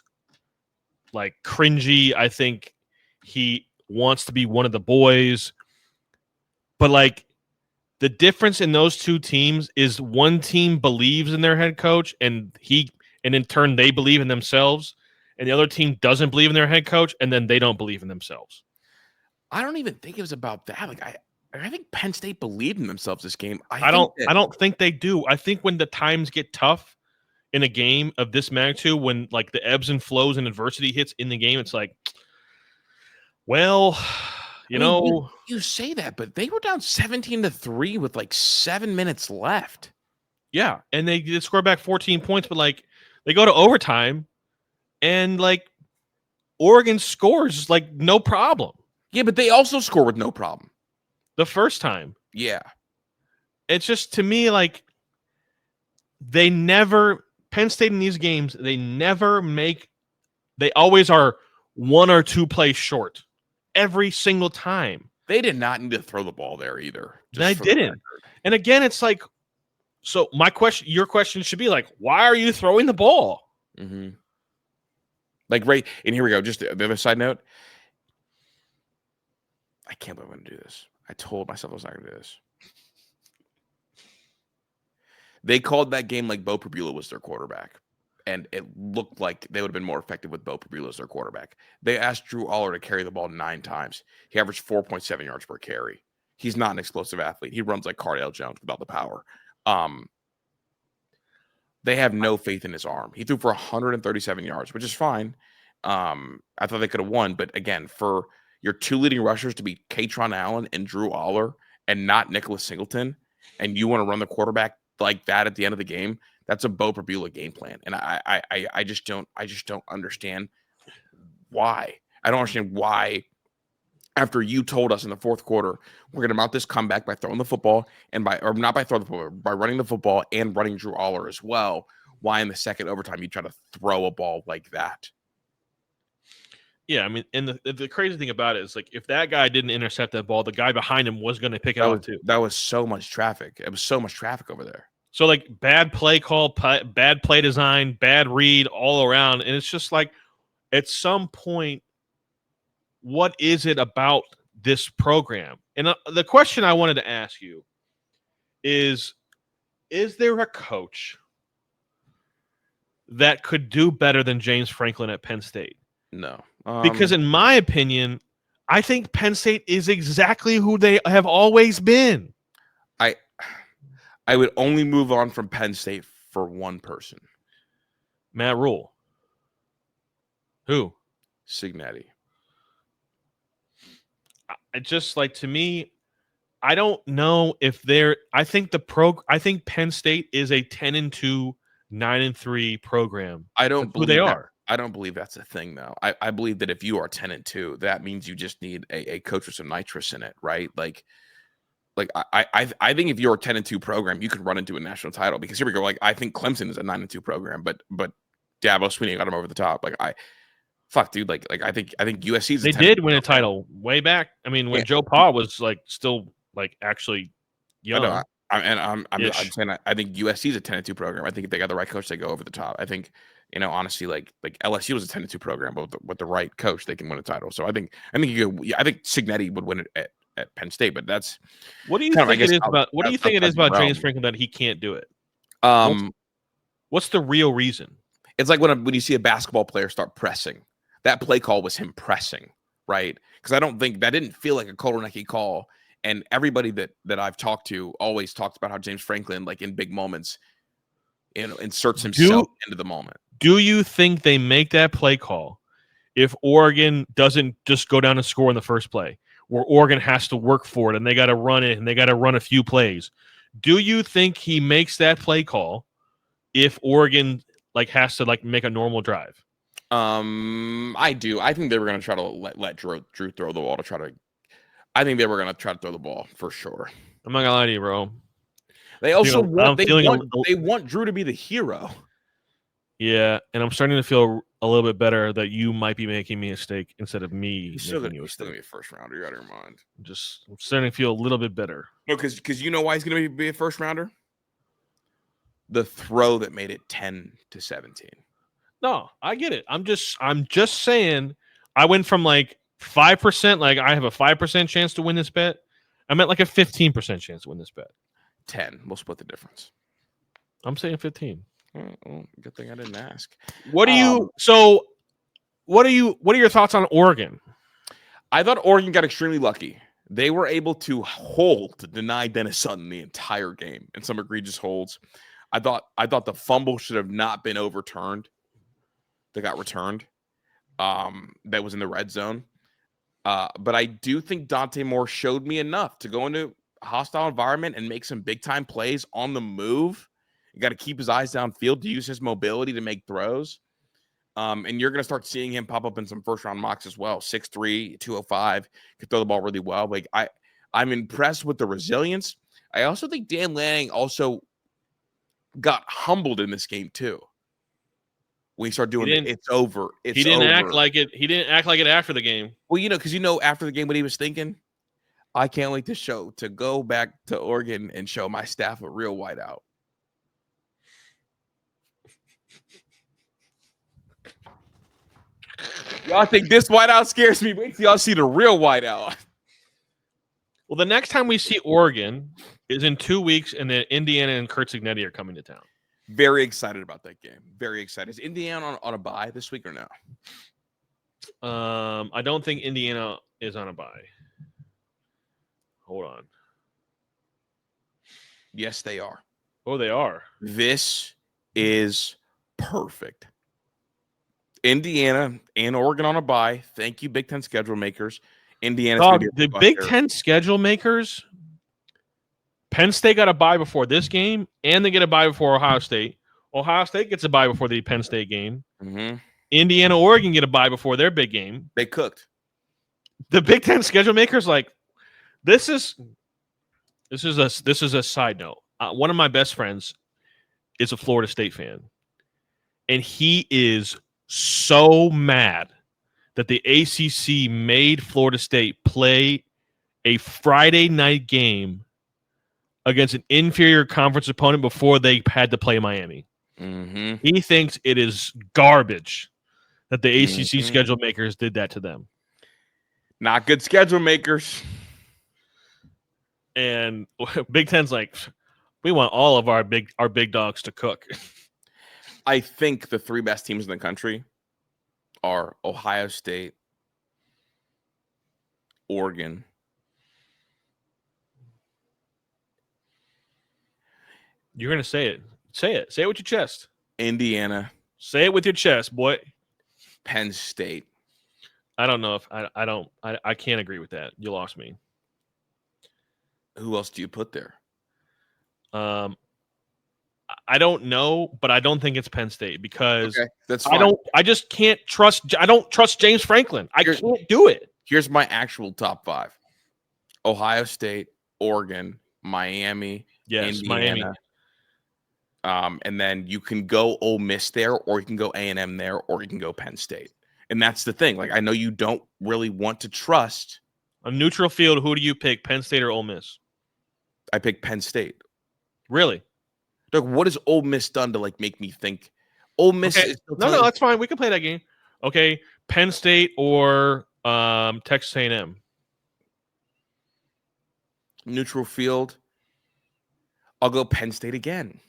cringy. I think he wants to be one of the boys. But the difference in those two teams is one team believes in their head coach, and in turn they believe in themselves, and the other team doesn't believe in their head coach, and then they don't believe in themselves. I don't even think it was about that. I think Penn State believed in themselves this game. I don't think they do. I think when the times get tough in a game of this magnitude, when the ebbs and flows and adversity hits in the game, it's well, You say that, but they were down 17-3 with like 7 minutes left. Yeah, and they did score back 14 points, but like they go to overtime, and like Oregon scores like no problem. Yeah, but they also score with no problem the first time. Yeah, it's just to me like Penn State in these games, they always are 1 or 2 plays short every single time. They did not need to throw the ball there either. They didn't. And again, it's like, so your question should be like, why are you throwing the ball? Mm-hmm. Like, right, and here we go. Just the other side note. I can't believe I'm going to do this. I told myself I was not going to do this. They called that game like Bo Pribula was their quarterback, and it looked like they would have been more effective with Bo Pribula as their quarterback. They asked Drew Aller to carry the ball 9 times. He averaged 4.7 yards per carry. He's not an explosive athlete. He runs like Cardale Jones without the power. They have no faith in his arm. He threw for 137 yards, which is fine. I thought they could have won, but again, for your 2 leading rushers to be Katron Allen and Drew Aller and not Nicholas Singleton, and you want to run the quarterback like that at the end of the game, that's a Bo Pribula game plan. And I just don't understand why. I don't understand why, after you told us in the fourth quarter, we're going to mount this comeback by throwing the football not by throwing the football, by running the football and running Drew Aller as well. Why in the second overtime you try to throw a ball like that? Yeah, I mean, and the crazy thing about it is, like, if that guy didn't intercept that ball, the guy behind him was going to pick it up too. That was so much traffic. It was so much traffic over there. So, like, bad play call, bad play design, bad read all around. And it's just like, at some point, what is it about this program? And the question I wanted to ask you is there a coach that could do better than James Franklin at Penn State? No. Because in my opinion, I think Penn State is exactly who they have always been. I would only move on from Penn State for one person. Matt Rule. Who? Cignetti. Just like, to me, I don't know if I think Penn State is a 10-2, 9-3 program. I don't believe who they are. I don't believe that's a thing, though. I believe that if you are 10-2, that means you just need a coach with some nitrous in it, right? Like I think if you're a 10-2 program, you could run into a national title, because here we go. Like, I think Clemson is a 9-2 program, but Dabo Swinney got him over the top. Like, dude. Like I think USC's. They did win a title way back. I mean, when Joe Pa was like still like actually young. I'm saying I think USC's a 10-2 program. I think if they got the right coach, they go over the top. I think, honestly, like LSU was a 10-2 program, but with the right coach, they can win a title. So I think Cignetti would win it at Penn State. But that's what do you think it is about? What do you think it is about James Franklin that he can't do it? What's the real reason? It's like when you see a basketball player start pressing. That play call was him pressing, right? Because I don't think that didn't feel like a Kotelnicki call. And everybody that I've talked to always talks about how James Franklin, like in big moments, inserts himself into the moment. Do you think they make that play call if Oregon doesn't just go down and score in the first play, where Oregon has to work for it and they got to run it and they got to run a few plays? Do you think he makes that play call if Oregon has to make a normal drive? I do. I think they were going to try to let Drew throw the ball to try to. I think they were going to try to throw the ball for sure. I'm not gonna lie to you, bro. They also want Drew to be the hero. Yeah, and I'm starting to feel a little bit better that you might be making me a mistake instead of me. He's still gonna be a first rounder. You're out of your mind. I'm starting to feel a little bit better. No, because you know why he's gonna be a first rounder. The throw that made it 10-17. No, I get it. I'm just saying. I went from 5%, I have a 5% chance to win this bet. I'm at a 15% chance to win this bet. 10. We'll split the difference. I'm saying 15. Well, good thing I didn't ask. What are your thoughts on Oregon? I thought Oregon got extremely lucky. They were able to deny Dennis Sutton the entire game in some egregious holds. I thought the fumble should have not been overturned. That got returned. That was in the red zone. But I do think Dante Moore showed me enough to go into a hostile environment and make some big-time plays on the move. You got to keep his eyes downfield to use his mobility to make throws. And you're going to start seeing him pop up in some first-round mocks as well. 6'3", 205, can throw the ball really well. Like I'm impressed with the resilience. I also think Dan Lanning also got humbled in this game too. When he started doing it's over. He didn't act like it. He didn't act like it after the game. Well, because after the game what he was thinking. I can't wait to go back to Oregon and show my staff a real whiteout. Y'all think this whiteout scares me? Wait till y'all see the real whiteout. Well, the next time we see Oregon is in 2 weeks, and then Indiana and Kurt Cignetti are coming to town. Very excited about that game. Very excited. Is Indiana on a bye this week or no? I don't think Indiana is on a bye. Hold on. Yes, they are. Oh, they are. This is perfect. Indiana and Oregon on a bye. Thank you, Big Ten schedule makers. Indiana's the Big Ten schedule makers. Penn State got a bye before this game, and they get a bye before Ohio State. Ohio State gets a bye before the Penn State game. Mm-hmm. Indiana, Oregon get a bye before their big game. They cooked. The Big Ten schedule makers, like, this is a side note. One of my best friends is a Florida State fan, and he is so mad that the ACC made Florida State play a Friday night game against an inferior conference opponent before they had to play Miami. Mm-hmm. He thinks it is garbage that the ACC schedule makers did that to them. Not good schedule makers. And Big Ten's like, we want all of our big dogs to cook. I think the three best teams in the country are Ohio State, Oregon, You're going to say it. Say it. Say it with your chest. Indiana. Say it with your chest, boy. Penn State. I don't know if I can't agree with that. You lost me. Who else do you put there? I don't know, but I don't think it's Penn State because that's fine. I just can't trust. I don't trust James Franklin. I can't do it. Here's my actual top 5: Ohio State, Oregon, Miami, yes, Indiana. Miami. And then you can go Ole Miss there, or you can go A&M there, or you can go Penn State. And that's the thing. Like, I know you don't really want to trust. A neutral field, who do you pick, Penn State or Ole Miss? I pick Penn State. Really? Like, what has Ole Miss done to, like, make me think Ole Miss is No, that's fine. We can play that game. Okay, Penn State or Texas A&M? Neutral field. I'll go Penn State again.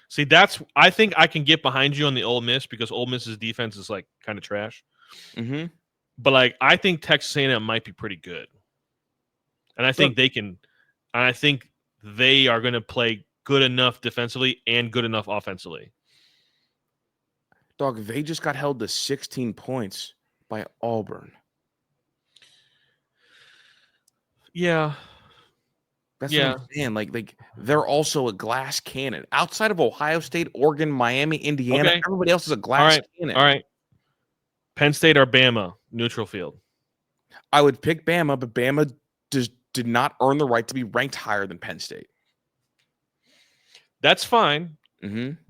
See, I think I can get behind you on the Ole Miss because Ole Miss's defense is, like, kind of trash. Mm-hmm. But, like, I think Texas A&M might be pretty good. And I think they can – and I think they are going to play good enough defensively and good enough offensively. Dog, they just got held to 16 points by Auburn. Yeah. That's what I'm saying. Like they're also a glass cannon. Outside of Ohio State, Oregon, Miami, Indiana, everybody else is a glass cannon. All right. Penn State or Bama, neutral field? I would pick Bama, but Bama did not earn the right to be ranked higher than Penn State. That's fine. Mm-hmm.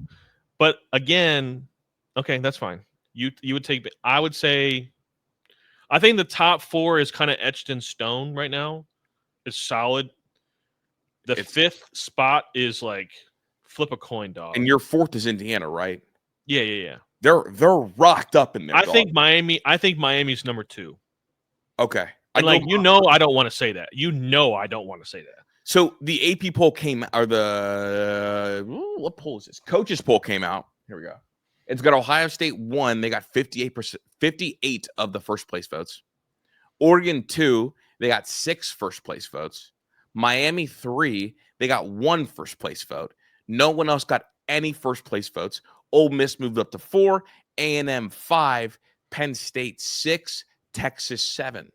But again, okay, that's fine. You would take – I would say – I think the top 4 is kind of etched in stone right now. It's solid. The 5th spot is like flip a coin, dog. And your 4th is Indiana, right? Yeah. They're rocked up in there. I think Miami's number 2. Okay. And I don't want to say that. I don't want to say that. So the AP poll came out, or what poll is this? Coaches poll came out. Here we go. It's got Ohio State 1. They got 58 of the first place votes. Oregon 2. They got 6 first place votes. Miami 3, they got 1 first place vote. No one else got any first place votes. Ole Miss moved up to 4, A&M 5, Penn State 6, Texas 7.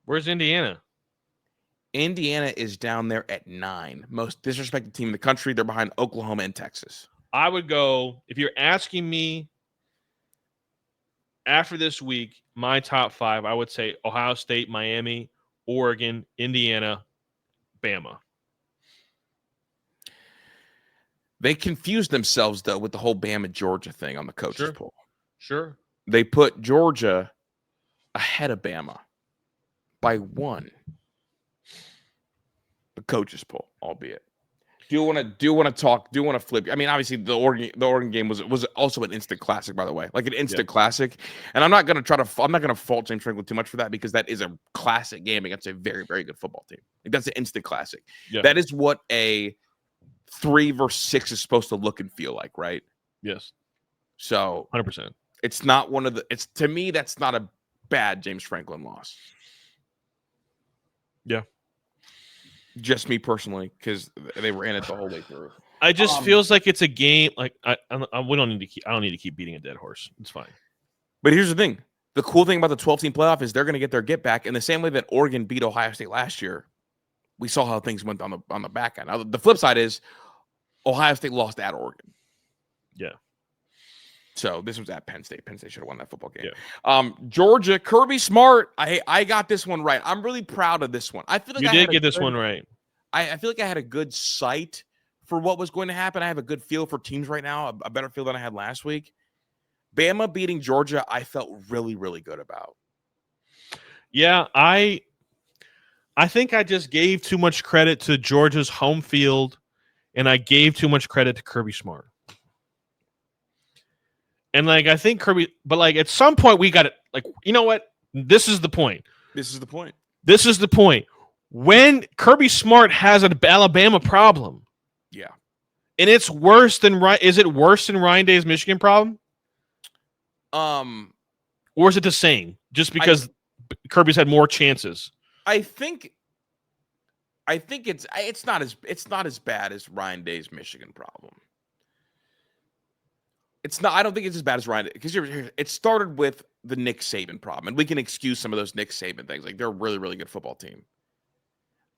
Where's Indiana? Indiana is down there at 9. Most disrespected team in the country. They're behind Oklahoma and Texas. I would go, if you're asking me after this week, my top 5, I would say Ohio State, Miami, Oregon, Indiana, Bama. They confused themselves, though, with the whole Bama-Georgia thing on the coaches poll. Sure. They put Georgia ahead of Bama by 1. The coaches poll, albeit. Do you want to flip? I mean, obviously the Oregon game was also an instant classic, by the way, like an instant classic. And I'm not going to fault James Franklin too much for that, because that is a classic game against a very, very good football team. Like, that's an instant classic. Yeah. That is what a 3 versus 6 is supposed to look and feel like, right? Yes. So 100%. It's not one of the. It's, to me, that's not a bad James Franklin loss. Yeah. Just me personally, because they were in it the whole way through. I just feels like it's a game. Like I don't need to keep beating a dead horse. It's fine. But here's the thing: the cool thing about the 12-team playoff is they're going to get their get back in the same way that Oregon beat Ohio State last year. We saw how things went on the back end. Now, the flip side is Ohio State lost at Oregon. Yeah. So this was at Penn State. Penn State should have won that football game. Yeah. Georgia, Kirby Smart. I got this one right. I'm really proud of this one. I feel like you did get this one right. I feel like I had a good sight for what was going to happen. I have a good feel for teams right now, a better feel than I had last week. Bama beating Georgia, I felt really, really good about. Yeah, I think I just gave too much credit to Georgia's home field, and I gave too much credit to Kirby Smart. And, like, I think Kirby – but, like, at some point we got to – like, you know what? This is the point. When Kirby Smart has an Alabama problem. Yeah. And it's worse than – is it worse than Ryan Day's Michigan problem? Or is it the same? Just because Kirby's had more chances? I think it's not as bad as Ryan Day's Michigan problem. It's not. I don't think it's as bad as Ryan, because it started with the Nick Saban problem, and we can excuse some of those Nick Saban things. Like, they're a really, really good football team.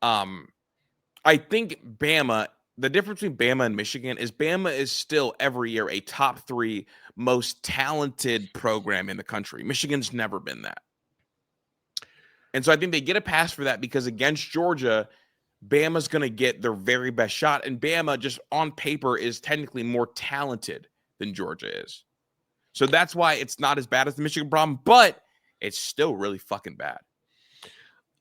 I think Bama. The difference between Bama and Michigan is Bama is still every year a top 3 most talented program in the country. Michigan's never been that, and so I think they get a pass for that, because against Georgia, Bama's going to get their very best shot, and Bama just on paper is technically more talented than Georgia is. So that's why it's not as bad as the Michigan problem, but it's still really fucking bad.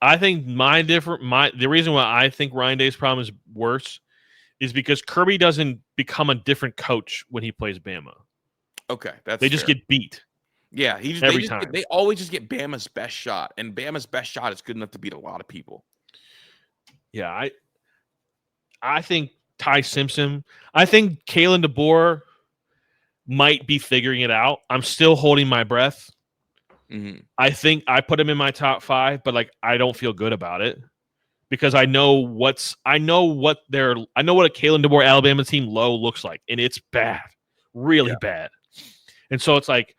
I think the reason why I think Ryan Day's problem is worse is because Kirby doesn't become a different coach when he plays Bama. Okay, they just get beat. Yeah, they always just get Bama's best shot, and Bama's best shot is good enough to beat a lot of people. Yeah, I think Ty Simpson. I think Kalen DeBoer might be figuring it out. I'm still holding my breath. Mm-hmm. I think I put him in my top 5, but, like, I don't feel good about it, because I know what a Kalen DeBoer Alabama team low looks like, and it's bad, really bad. And so it's like,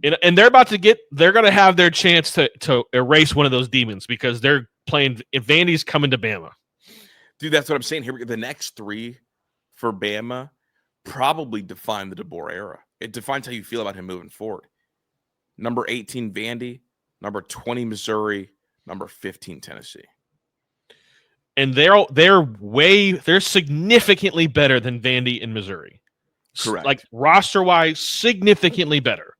and they're going to have their chance to erase one of those demons, because they're playing. If Vandy's coming to Bama, dude, that's what I'm saying here. The next 3 for Bama probably define the DeBoer era. It defines how you feel about him moving forward. Number 18, Vandy. Number 20, Missouri. Number 15, Tennessee. And they're significantly better than Vandy and Missouri. Correct. Like, roster-wise, significantly better.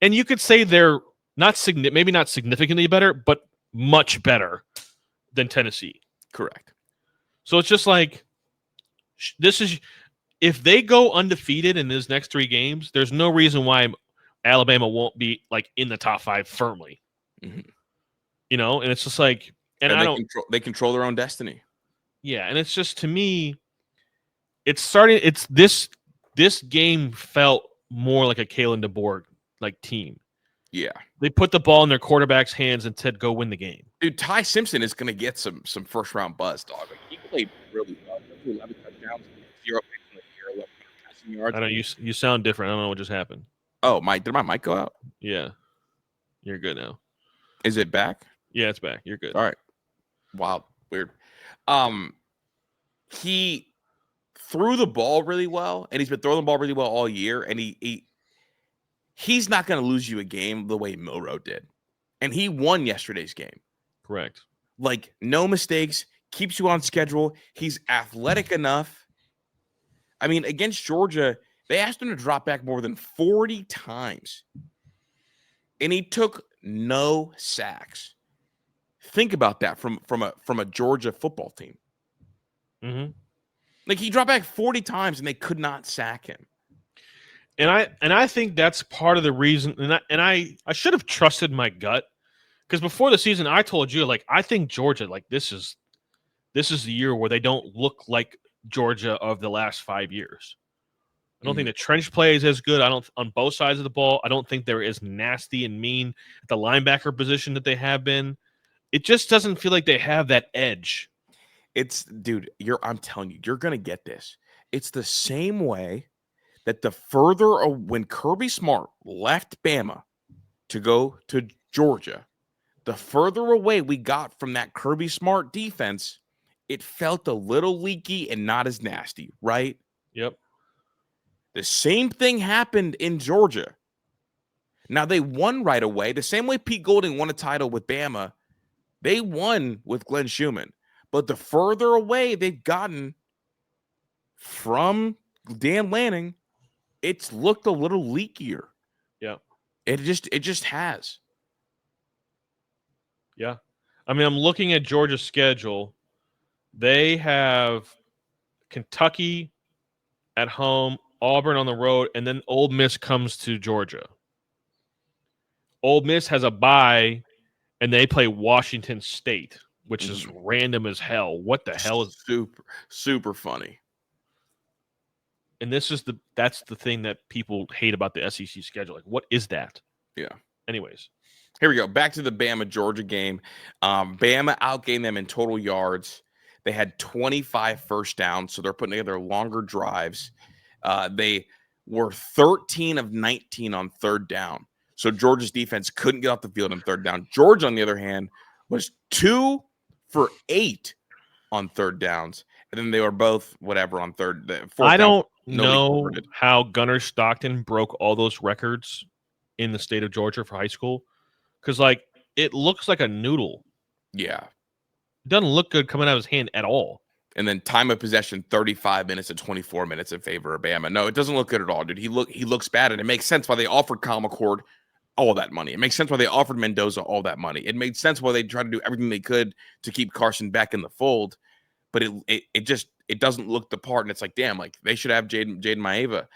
And you could say they're maybe not significantly better, but much better than Tennessee. Correct. So it's just like, if they go undefeated in these next 3 games, there's no reason why Alabama won't be, like, in the top 5 firmly. Mm-hmm. You know, and it's just like, and they control their own destiny. Yeah, and it's just, to me, this game felt more like a Kalen DeBoer like team. Yeah, they put the ball in their quarterback's hands and said, "Go win the game." Dude, Ty Simpson is going to get some first round buzz, dog. Like, he played really well. 11 touchdowns, 0 passing yards. I don't. You sound different. I don't know what just happened. Oh, did my mic go out? Yeah, you're good now. Is it back? Yeah, it's back. You're good. All right. Wow. Weird. He threw the ball really well, and he's been throwing the ball really well all year, and he's not going to lose you a game the way Milroe did. And he won yesterday's game. Correct. Like, no mistakes, keeps you on schedule. He's athletic enough. I mean, against Georgia, they asked him to drop back more than 40 times, and he took no sacks. Think about that from a Georgia football team. Mm-hmm. Like, he dropped back 40 times, and they could not sack him. And I think that's part of the reason. And I should have trusted my gut, because before the season, I told you, like, I think Georgia, like, this is the year where they don't look like Georgia of the last 5 years. I don't think the trench play is as good. I don't on both sides of the ball. I don't think they're as nasty and mean at the linebacker position that they have been. It just doesn't feel like they have that edge. Dude, I'm telling you, you're gonna get this. It's the same way that when Kirby Smart left Bama to go to Georgia, the further away we got from that Kirby Smart defense, it felt a little leaky and not as nasty, right? Yep. The same thing happened in Georgia. Now, they won right away. The same way Pete Golding won a title with Bama, they won with Glenn Schumann. But the further away they've gotten from Dan Lanning, it's looked a little leakier. Yeah. It just has. Yeah. I mean, I'm looking at Georgia's schedule. They have Kentucky at home, Auburn on the road, and then Ole Miss comes to Georgia. Ole Miss has a bye, and they play Washington State, which is random as hell. What the hell is super funny? And that's the thing that people hate about the SEC schedule. Like, what is that? Yeah. Anyways, here we go. Back to the Bama-Georgia game. Bama outgained them in total yards. They had 25 first downs, so they're putting together longer drives. They were 13 of 19 on third down. So Georgia's defense couldn't get off the field on third down. Georgia, on the other hand, was 2 for 8 on third downs. And then they were both whatever on fourth down. I don't know how Gunnar Stockton broke all those records in the state of Georgia for high school. Because, like, it looks like a noodle. Yeah. It doesn't look good coming out of his hand at all. And then time of possession, 35 minutes to 24 minutes in favor of Bama. No, it doesn't look good at all, dude. He looks bad, and it makes sense why they offered Kyle McCord all that money. It makes sense why they offered Mendoza all that money. It made sense why they tried to do everything they could to keep Carson back in the fold. But it doesn't look the part, and it's like, damn, like they should have Jaden Maeva.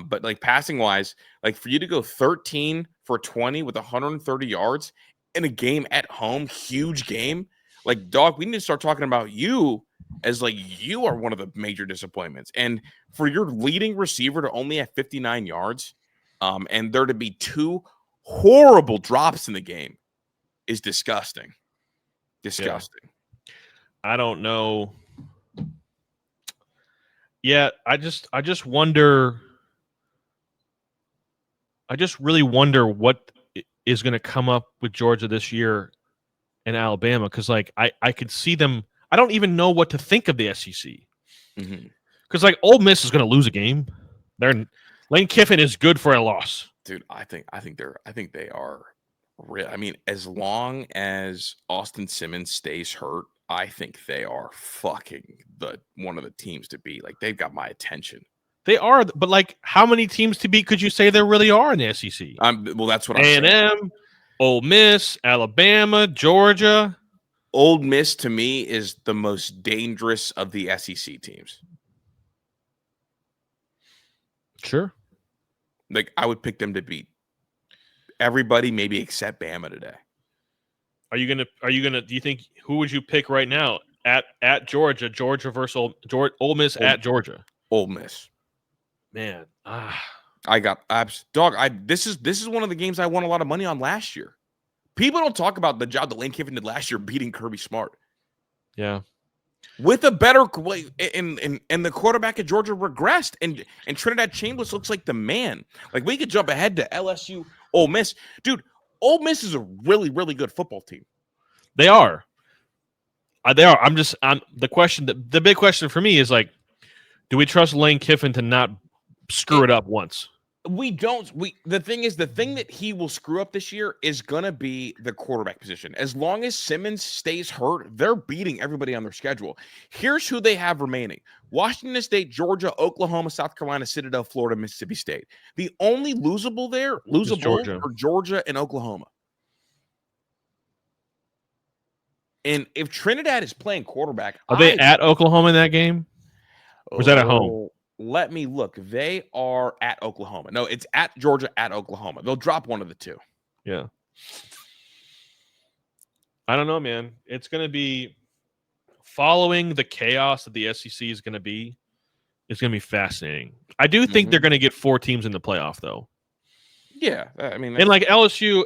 But like passing wise, like for you to go 13 for 20 with 130 yards in a game at home, huge game. Like, dog, we need to start talking about you as like you are one of the major disappointments. And for your leading receiver to only have 59 yards, and there to be 2 horrible drops in the game is disgusting. Disgusting. Yeah. I don't know. Yeah, I just wonder. I just really wonder what is going to come up with Georgia this year and Alabama, because like I could see them. I don't even know what to think of the SEC, because like Ole Miss is going to lose a game. Lane Kiffin is good for a loss, dude. I think they are real. I mean, as long as Austin Simmons stays hurt, I think they are fucking one of the teams to beat. Like, they've got my attention. They are, but like, how many teams to beat could you say there really are in the SEC? Well, that's what I'm saying. A&M, Ole Miss, Alabama, Georgia. Ole Miss to me is the most dangerous of the SEC teams. Sure. Like, I would pick them to beat everybody, maybe except Bama today. Are you gonna do you think, who would you pick right now at Georgia versus Ole Miss at Georgia? Ole Miss. Man, I got dog. This is one of the games I won a lot of money on last year. People don't talk about the job that Lane Kiffin did last year beating Kirby Smart. Yeah. With a better and the quarterback at Georgia regressed, and Trinidad Chambers looks like the man. Like, we could jump ahead to LSU, Ole Miss. Dude, Ole Miss is a really, really good football team. They are. They are. I'm the question. The big question for me is like, do we trust Lane Kiffin to not screw it up once? We don't. The thing is, the thing that he will screw up this year is gonna be the quarterback position. As long as Simmons stays hurt, they're beating everybody on their schedule. Here's who they have remaining: Washington State, Georgia, Oklahoma, South Carolina, Citadel, Florida, Mississippi State. The only losable are Georgia and Oklahoma. And if Trinidad is playing quarterback, are they at Oklahoma in that game? Or is that at home? Let me look. They are at Oklahoma. No, it's at Georgia, at Oklahoma. They'll drop one of the two. Yeah. I don't know, man. It's going to be following the chaos that the SEC is going to be. It's going to be fascinating. I do think they're going to get 4 teams in the playoff, though. Yeah. I mean, and like LSU,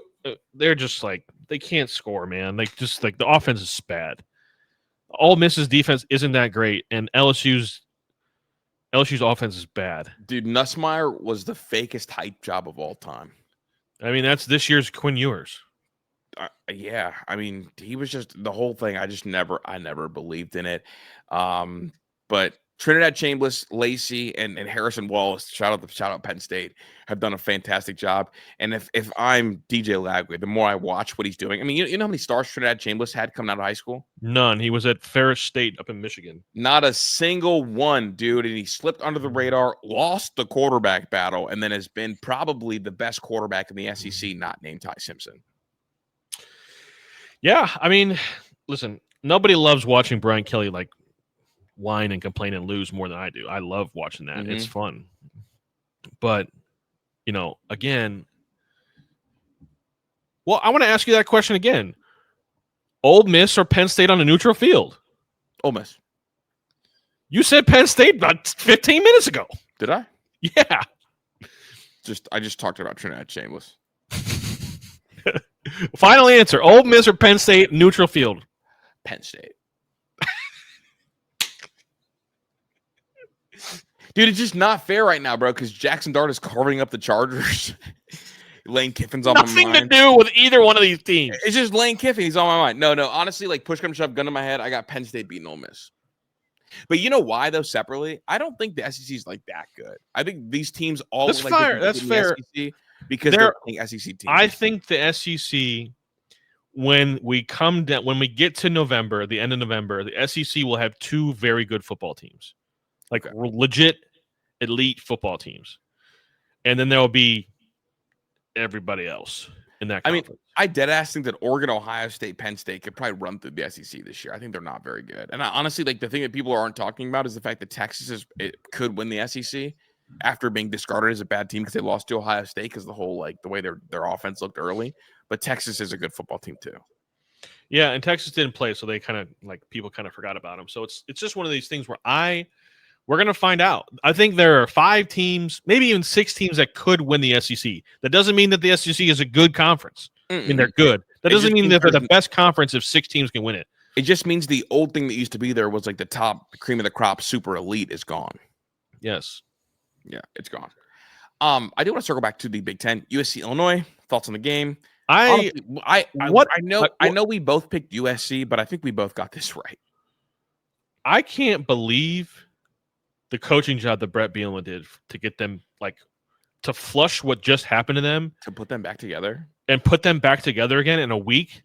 they're just like, they can't score, man. Like, just like the offense is bad. Ole Miss's defense isn't that great, and LSU's offense is bad. Dude, Nussmeier was the fakest hype job of all time. I mean, that's this year's Quinn Ewers. Yeah, I mean, he was just the whole thing. I never believed in it. But Trinidad Chambliss, Lacey, and Harrison Wallace, shout out Penn State, have done a fantastic job. And if I'm DJ Lagway, the more I watch what he's doing, I mean, you know how many stars Trinidad Chambliss had coming out of high school? None. He was at Ferris State up in Michigan. Not a single one, dude. And he slipped under the radar, lost the quarterback battle, and then has been probably the best quarterback in the SEC, not named Ty Simpson. Yeah, I mean, listen, nobody loves watching Brian Kelly like whine and complain and lose more than I do. I love watching that. It's fun. But, you know, again, well, I want to ask you that question again. Ole Miss or Penn State on a neutral field? Ole Miss. You said Penn State about 15 minutes ago. Did I? Yeah. I just talked about Trinidad Chambliss. Final answer. Ole Miss or Penn State neutral field? Penn State. Dude, it's just not fair right now, bro, because Jackson Dart is carving up the Chargers. Lane Kiffin's on my mind. Nothing to do with either one of these teams. It's just Lane Kiffin. He's on my mind. No, honestly, like push come shove, gun to my head, I got Penn State beating Ole Miss. But you know why, though, separately? I don't think the SEC is like that good. I think these teams all That's fair. That's fair. SEC because they're playing SEC teams. I think the SEC, when we get to November, the end of November, the SEC will have 2 very good football teams. Like legit elite football teams. And then there will be everybody else in that conference. I mean, I deadass think that Oregon, Ohio State, Penn State could probably run through the SEC this year. I think they're not very good. And I honestly, like, the thing that people aren't talking about is the fact that Texas could win the SEC after being discarded as a bad team because they lost to Ohio State because the whole, like, the way their offense looked early. But Texas is a good football team too. Yeah, and Texas didn't play, so they kind of, like, people kind of forgot about them. So it's just one of these things where we're going to find out. I think there are 5 teams, maybe even 6 teams that could win the SEC. That doesn't mean that the SEC is a good conference. I mean, they're good. That doesn't mean that they're the best conference if 6 teams can win it. It just means the old thing that used to be there was like the top cream of the crop super elite is gone. Yes. Yeah, it's gone. I do want to circle back to the Big Ten. USC, Illinois, thoughts on the game? I know we both picked USC, but I think we both got this right. I can't believe the coaching job that Brett Bielema did to get them, like, to flush what just happened to them. To put them back together. And put them back together again in a week.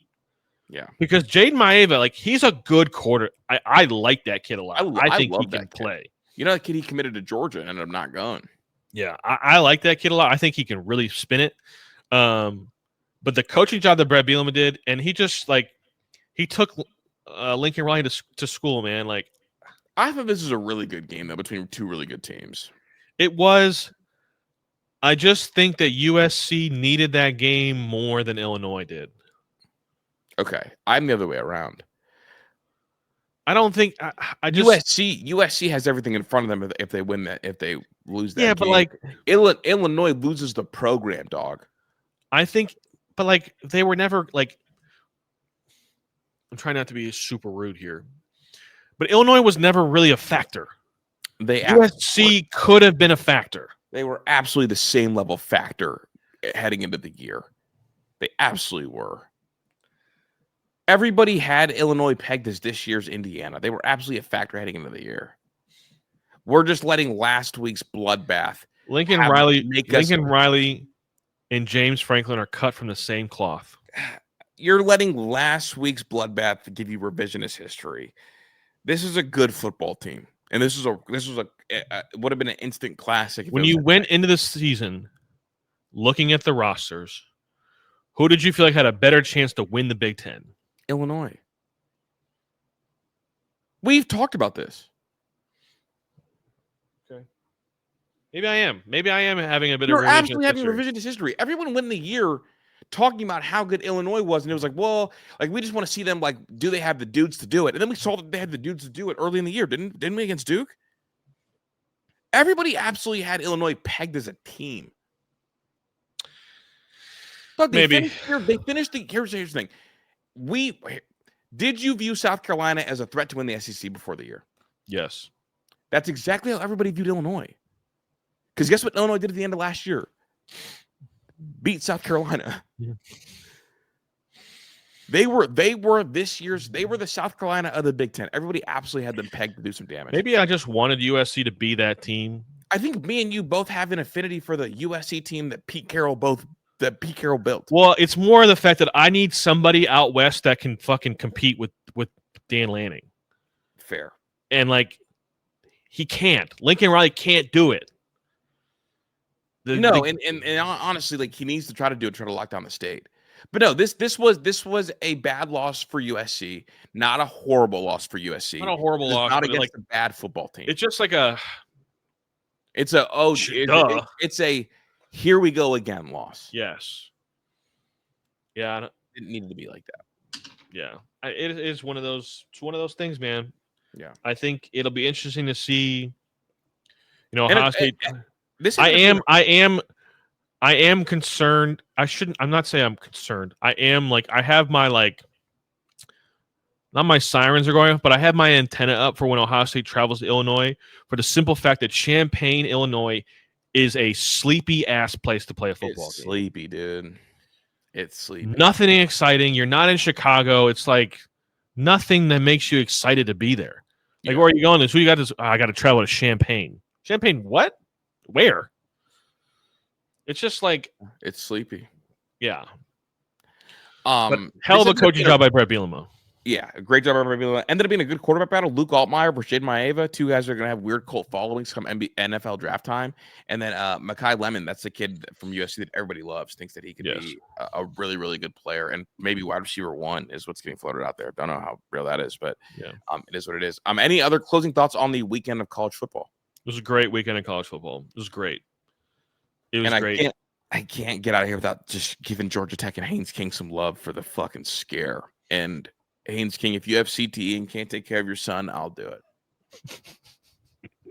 Yeah. Because Jaden Maeva, like, he's a good quarter. I like that kid a lot. I think he can play. You know, that kid, he committed to Georgia and ended up not going. Yeah, I like that kid a lot. I think he can really spin it. But the coaching job that Brett Bielema did, and he just, like, he took Lincoln Riley to school, man. Like, I thought this was a really good game, though, between 2 really good teams. It was. I just think that USC needed that game more than Illinois did. Okay. I'm the other way around. I don't think I just USC has everything in front of them if they win that, if they lose that game. But like Illinois loses the program, dog. I think, but like they were never like, I'm trying not to be super rude here, but Illinois was never really a factor. USC could have been a factor. They were absolutely the same level factor heading into the year. They absolutely were. Everybody had Illinois pegged as this year's Indiana. They were absolutely a factor heading into the year. We're just letting last week's bloodbath. Lincoln Riley and James Franklin are cut from the same cloth. You're letting last week's bloodbath give you revisionist history. This is a good football team, and this was would have been an instant classic. When you went into the season, looking at the rosters, who did you feel like had a better chance to win the Big Ten? Illinois. We've talked about this. Okay. Maybe I am. Maybe I am having a bit You're of absolutely having revisionist history. Everyone went in the year talking about how good Illinois was, and it was like, well, like we just want to see them. Like, do they have the dudes to do it? And then we saw that they had the dudes to do it early in the year, didn't we? Against Duke, everybody absolutely had Illinois pegged as a team. But they finished the. Here's the thing. Did you view South Carolina as a threat to win the SEC before the year? Yes. That's exactly how everybody viewed Illinois. Because guess what Illinois did at the end of last year? Beat South Carolina. Yeah. They were the South Carolina of the Big Ten. Everybody absolutely had them pegged to do some damage. Maybe I just wanted USC to be that team. I think me and you both have an affinity for the USC team that Pete Carroll built. Well, it's more the fact that I need somebody out west that can fucking compete with Dan Lanning. Fair. And like he can't. Lincoln Riley can't do it. And honestly, like he needs to try to lock down the state. But no, this was a bad loss for USC, not a horrible loss for USC. Not a horrible loss, not against a bad football team. It's just like it's a here we go again loss. Yes. Yeah, it needed to be like that. Yeah, it is one of those. It's one of those things, man. Yeah, I think it'll be interesting to see. Ohio State. I am concerned. I'm not saying I'm concerned. I am I have my not my sirens are going off, but I have my antenna up for when Ohio State travels to Illinois for the simple fact that Champaign, Illinois is a sleepy ass place to play a football game. Sleepy, dude. It's sleepy. Nothing exciting. You're not in Chicago. It's like nothing that makes you excited to be there. Like, where are you going? Who you got this? I got to travel to Champaign. Champaign, what? Where? It's just like it's sleepy. Yeah. But hell of a coaching job by Brett Bielema. Yeah, a great job by Brett Bielema. Ended up being a good quarterback battle. Luke Altmaier versus Jaden Maeva. Two guys are going to have weird cult followings come NFL draft time. And then Mekhi Lemon, that's the kid from USC that everybody loves, thinks that he could be a really, really good player. And maybe wide receiver 1 is what's getting floated out there. Don't know how real that is, but it is what it is. Any other closing thoughts on the weekend of college football? It was a great weekend of college football. It was great. It was great. I can't get out of here without just giving Georgia Tech and Haynes King some love for the fucking scare. And Haynes King, if you have CTE and can't take care of your son, I'll do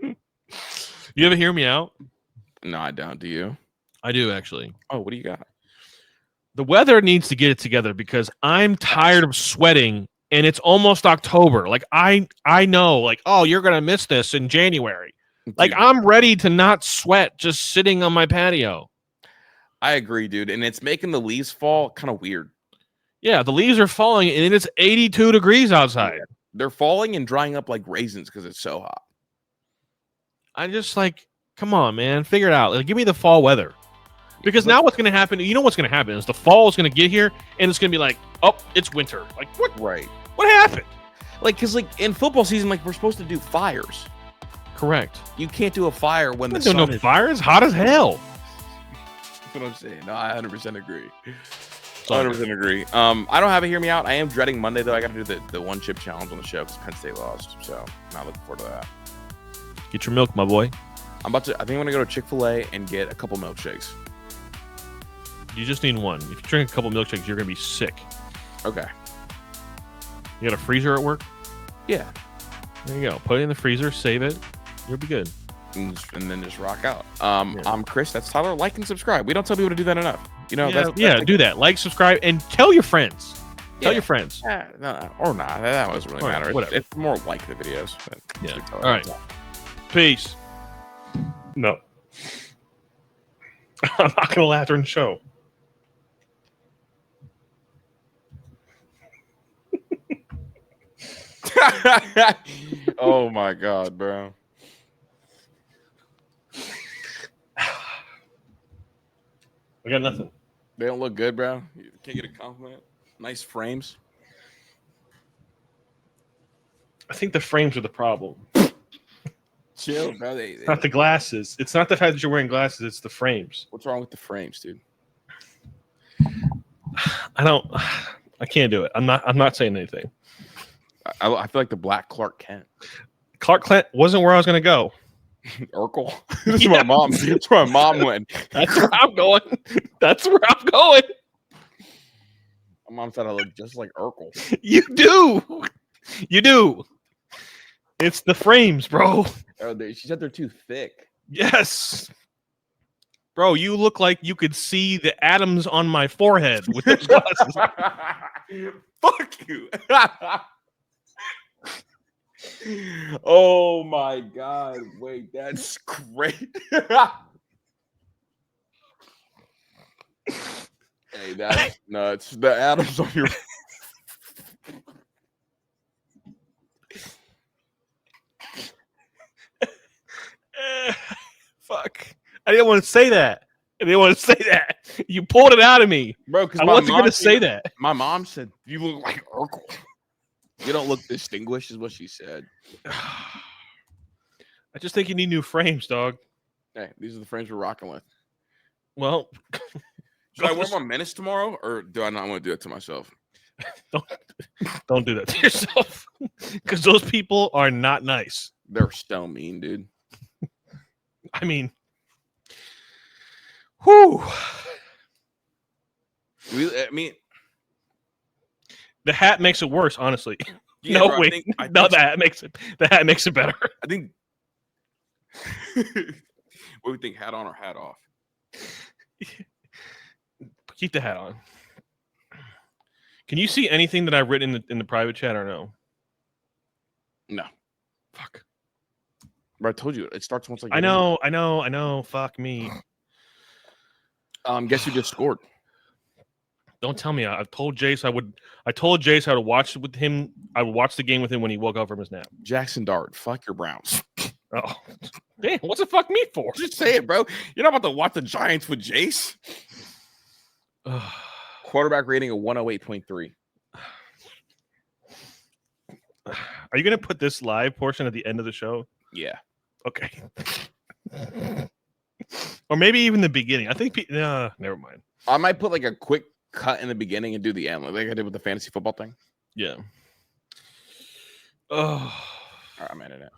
it. You ever hear me out? No, I don't. Do you? I do, actually. Oh, what do you got? The weather needs to get it together because I'm tired of sweating and it's almost October. Like, I know, like, oh, you're going to miss this in January. Dude. Like, I'm ready to not sweat just sitting on my patio. I agree, dude. And it's making the leaves fall kind of weird. Yeah, the leaves are falling, and it's 82 degrees outside. Yeah. They're falling and drying up like raisins because it's so hot. I just come on, man, figure it out. Like, give me the fall weather. Because now what's going to happen? You know what's going to happen is the fall is going to get here, and it's going to be like, oh, it's winter. Like, what? Right. What happened? Because in football season, we're supposed to do fires. Correct. You can't do a fire when the sun is fire. It's hot as hell. That's what I'm saying. No, I 100% agree. 100% agree. I don't have it. Hear me out. I am dreading Monday though. I got to do the one chip challenge on the show because Penn State lost. So I'm not looking forward to that. Get your milk, my boy. I think I'm gonna go to Chick-fil-A and get a couple milkshakes. You just need one. If you drink a couple milkshakes, you're gonna be sick. Okay. You got a freezer at work? Yeah. There you go. Put it in the freezer. Save it. You'll be good. And then just rock out. I'm Chris. That's Tyler. Like and subscribe. We don't tell people to do that enough. You know, do that. Like, subscribe, and tell your friends. Tell your friends. No, or not. That doesn't really matter. Whatever. It's more like the videos. But yeah. All right. Peace. No. I'm not going to laugh during the show. Oh my god, bro. I got nothing. They don't look good, bro. You can't get a compliment. Nice frames. I think the frames are the problem. Chill, bro. It's not the glasses. It's not the fact that you're wearing glasses. It's the frames. What's wrong with the frames, dude? I can't do it. I'm not saying anything. I feel like the black Clark Kent. Clark Kent wasn't where I was going to go. Urkel. That's where my mom. That's where my mom went. That's where I'm going. That's where I'm going. My mom said I look just like Urkel. You do. You do. It's the frames, bro. Oh, she said they're too thick. Yes. Bro, you look like you could see the atoms on my forehead with those glasses. Fuck you. Oh my god. Wait, that's great. Hey, that's nuts. The atoms on your Fuck. I didn't want to say that. You pulled it out of me. Bro, because I wasn't going to say that. My mom said, you look like Urkel. You don't look distinguished, is what she said. I just think you need new frames, dog. Hey, these are the frames we're rocking with. Well, should I wear my menace tomorrow, or do I not want to do it to myself? Don't do that to yourself, because those people are not nice. They're so mean, dude. I mean, whew. The hat makes it worse, honestly. Yeah, no, bro, wait. The hat makes it better. I think. What do you think? Hat on or hat off? Keep the hat on. Can you see anything that I've written in the private chat or no? No. Fuck. But I told you it starts once. I know. Fuck me. Guess who just scored? Don't tell me. I told Jace I told Jace how to watch with him. I would watch the game with him when he woke up from his nap. Jackson Dart. Fuck your Browns. Oh, damn! What's it fuck me for? Just say it, bro. You're not about to watch the Giants with Jace. Quarterback rating of 108.3. Are you gonna put this live portion at the end of the show? Yeah. Okay. Or maybe even the beginning. I think. Never mind. I might put like a quick cut in the beginning and do the end, like I did with the fantasy football thing. Yeah. Oh. All right, I'm in it.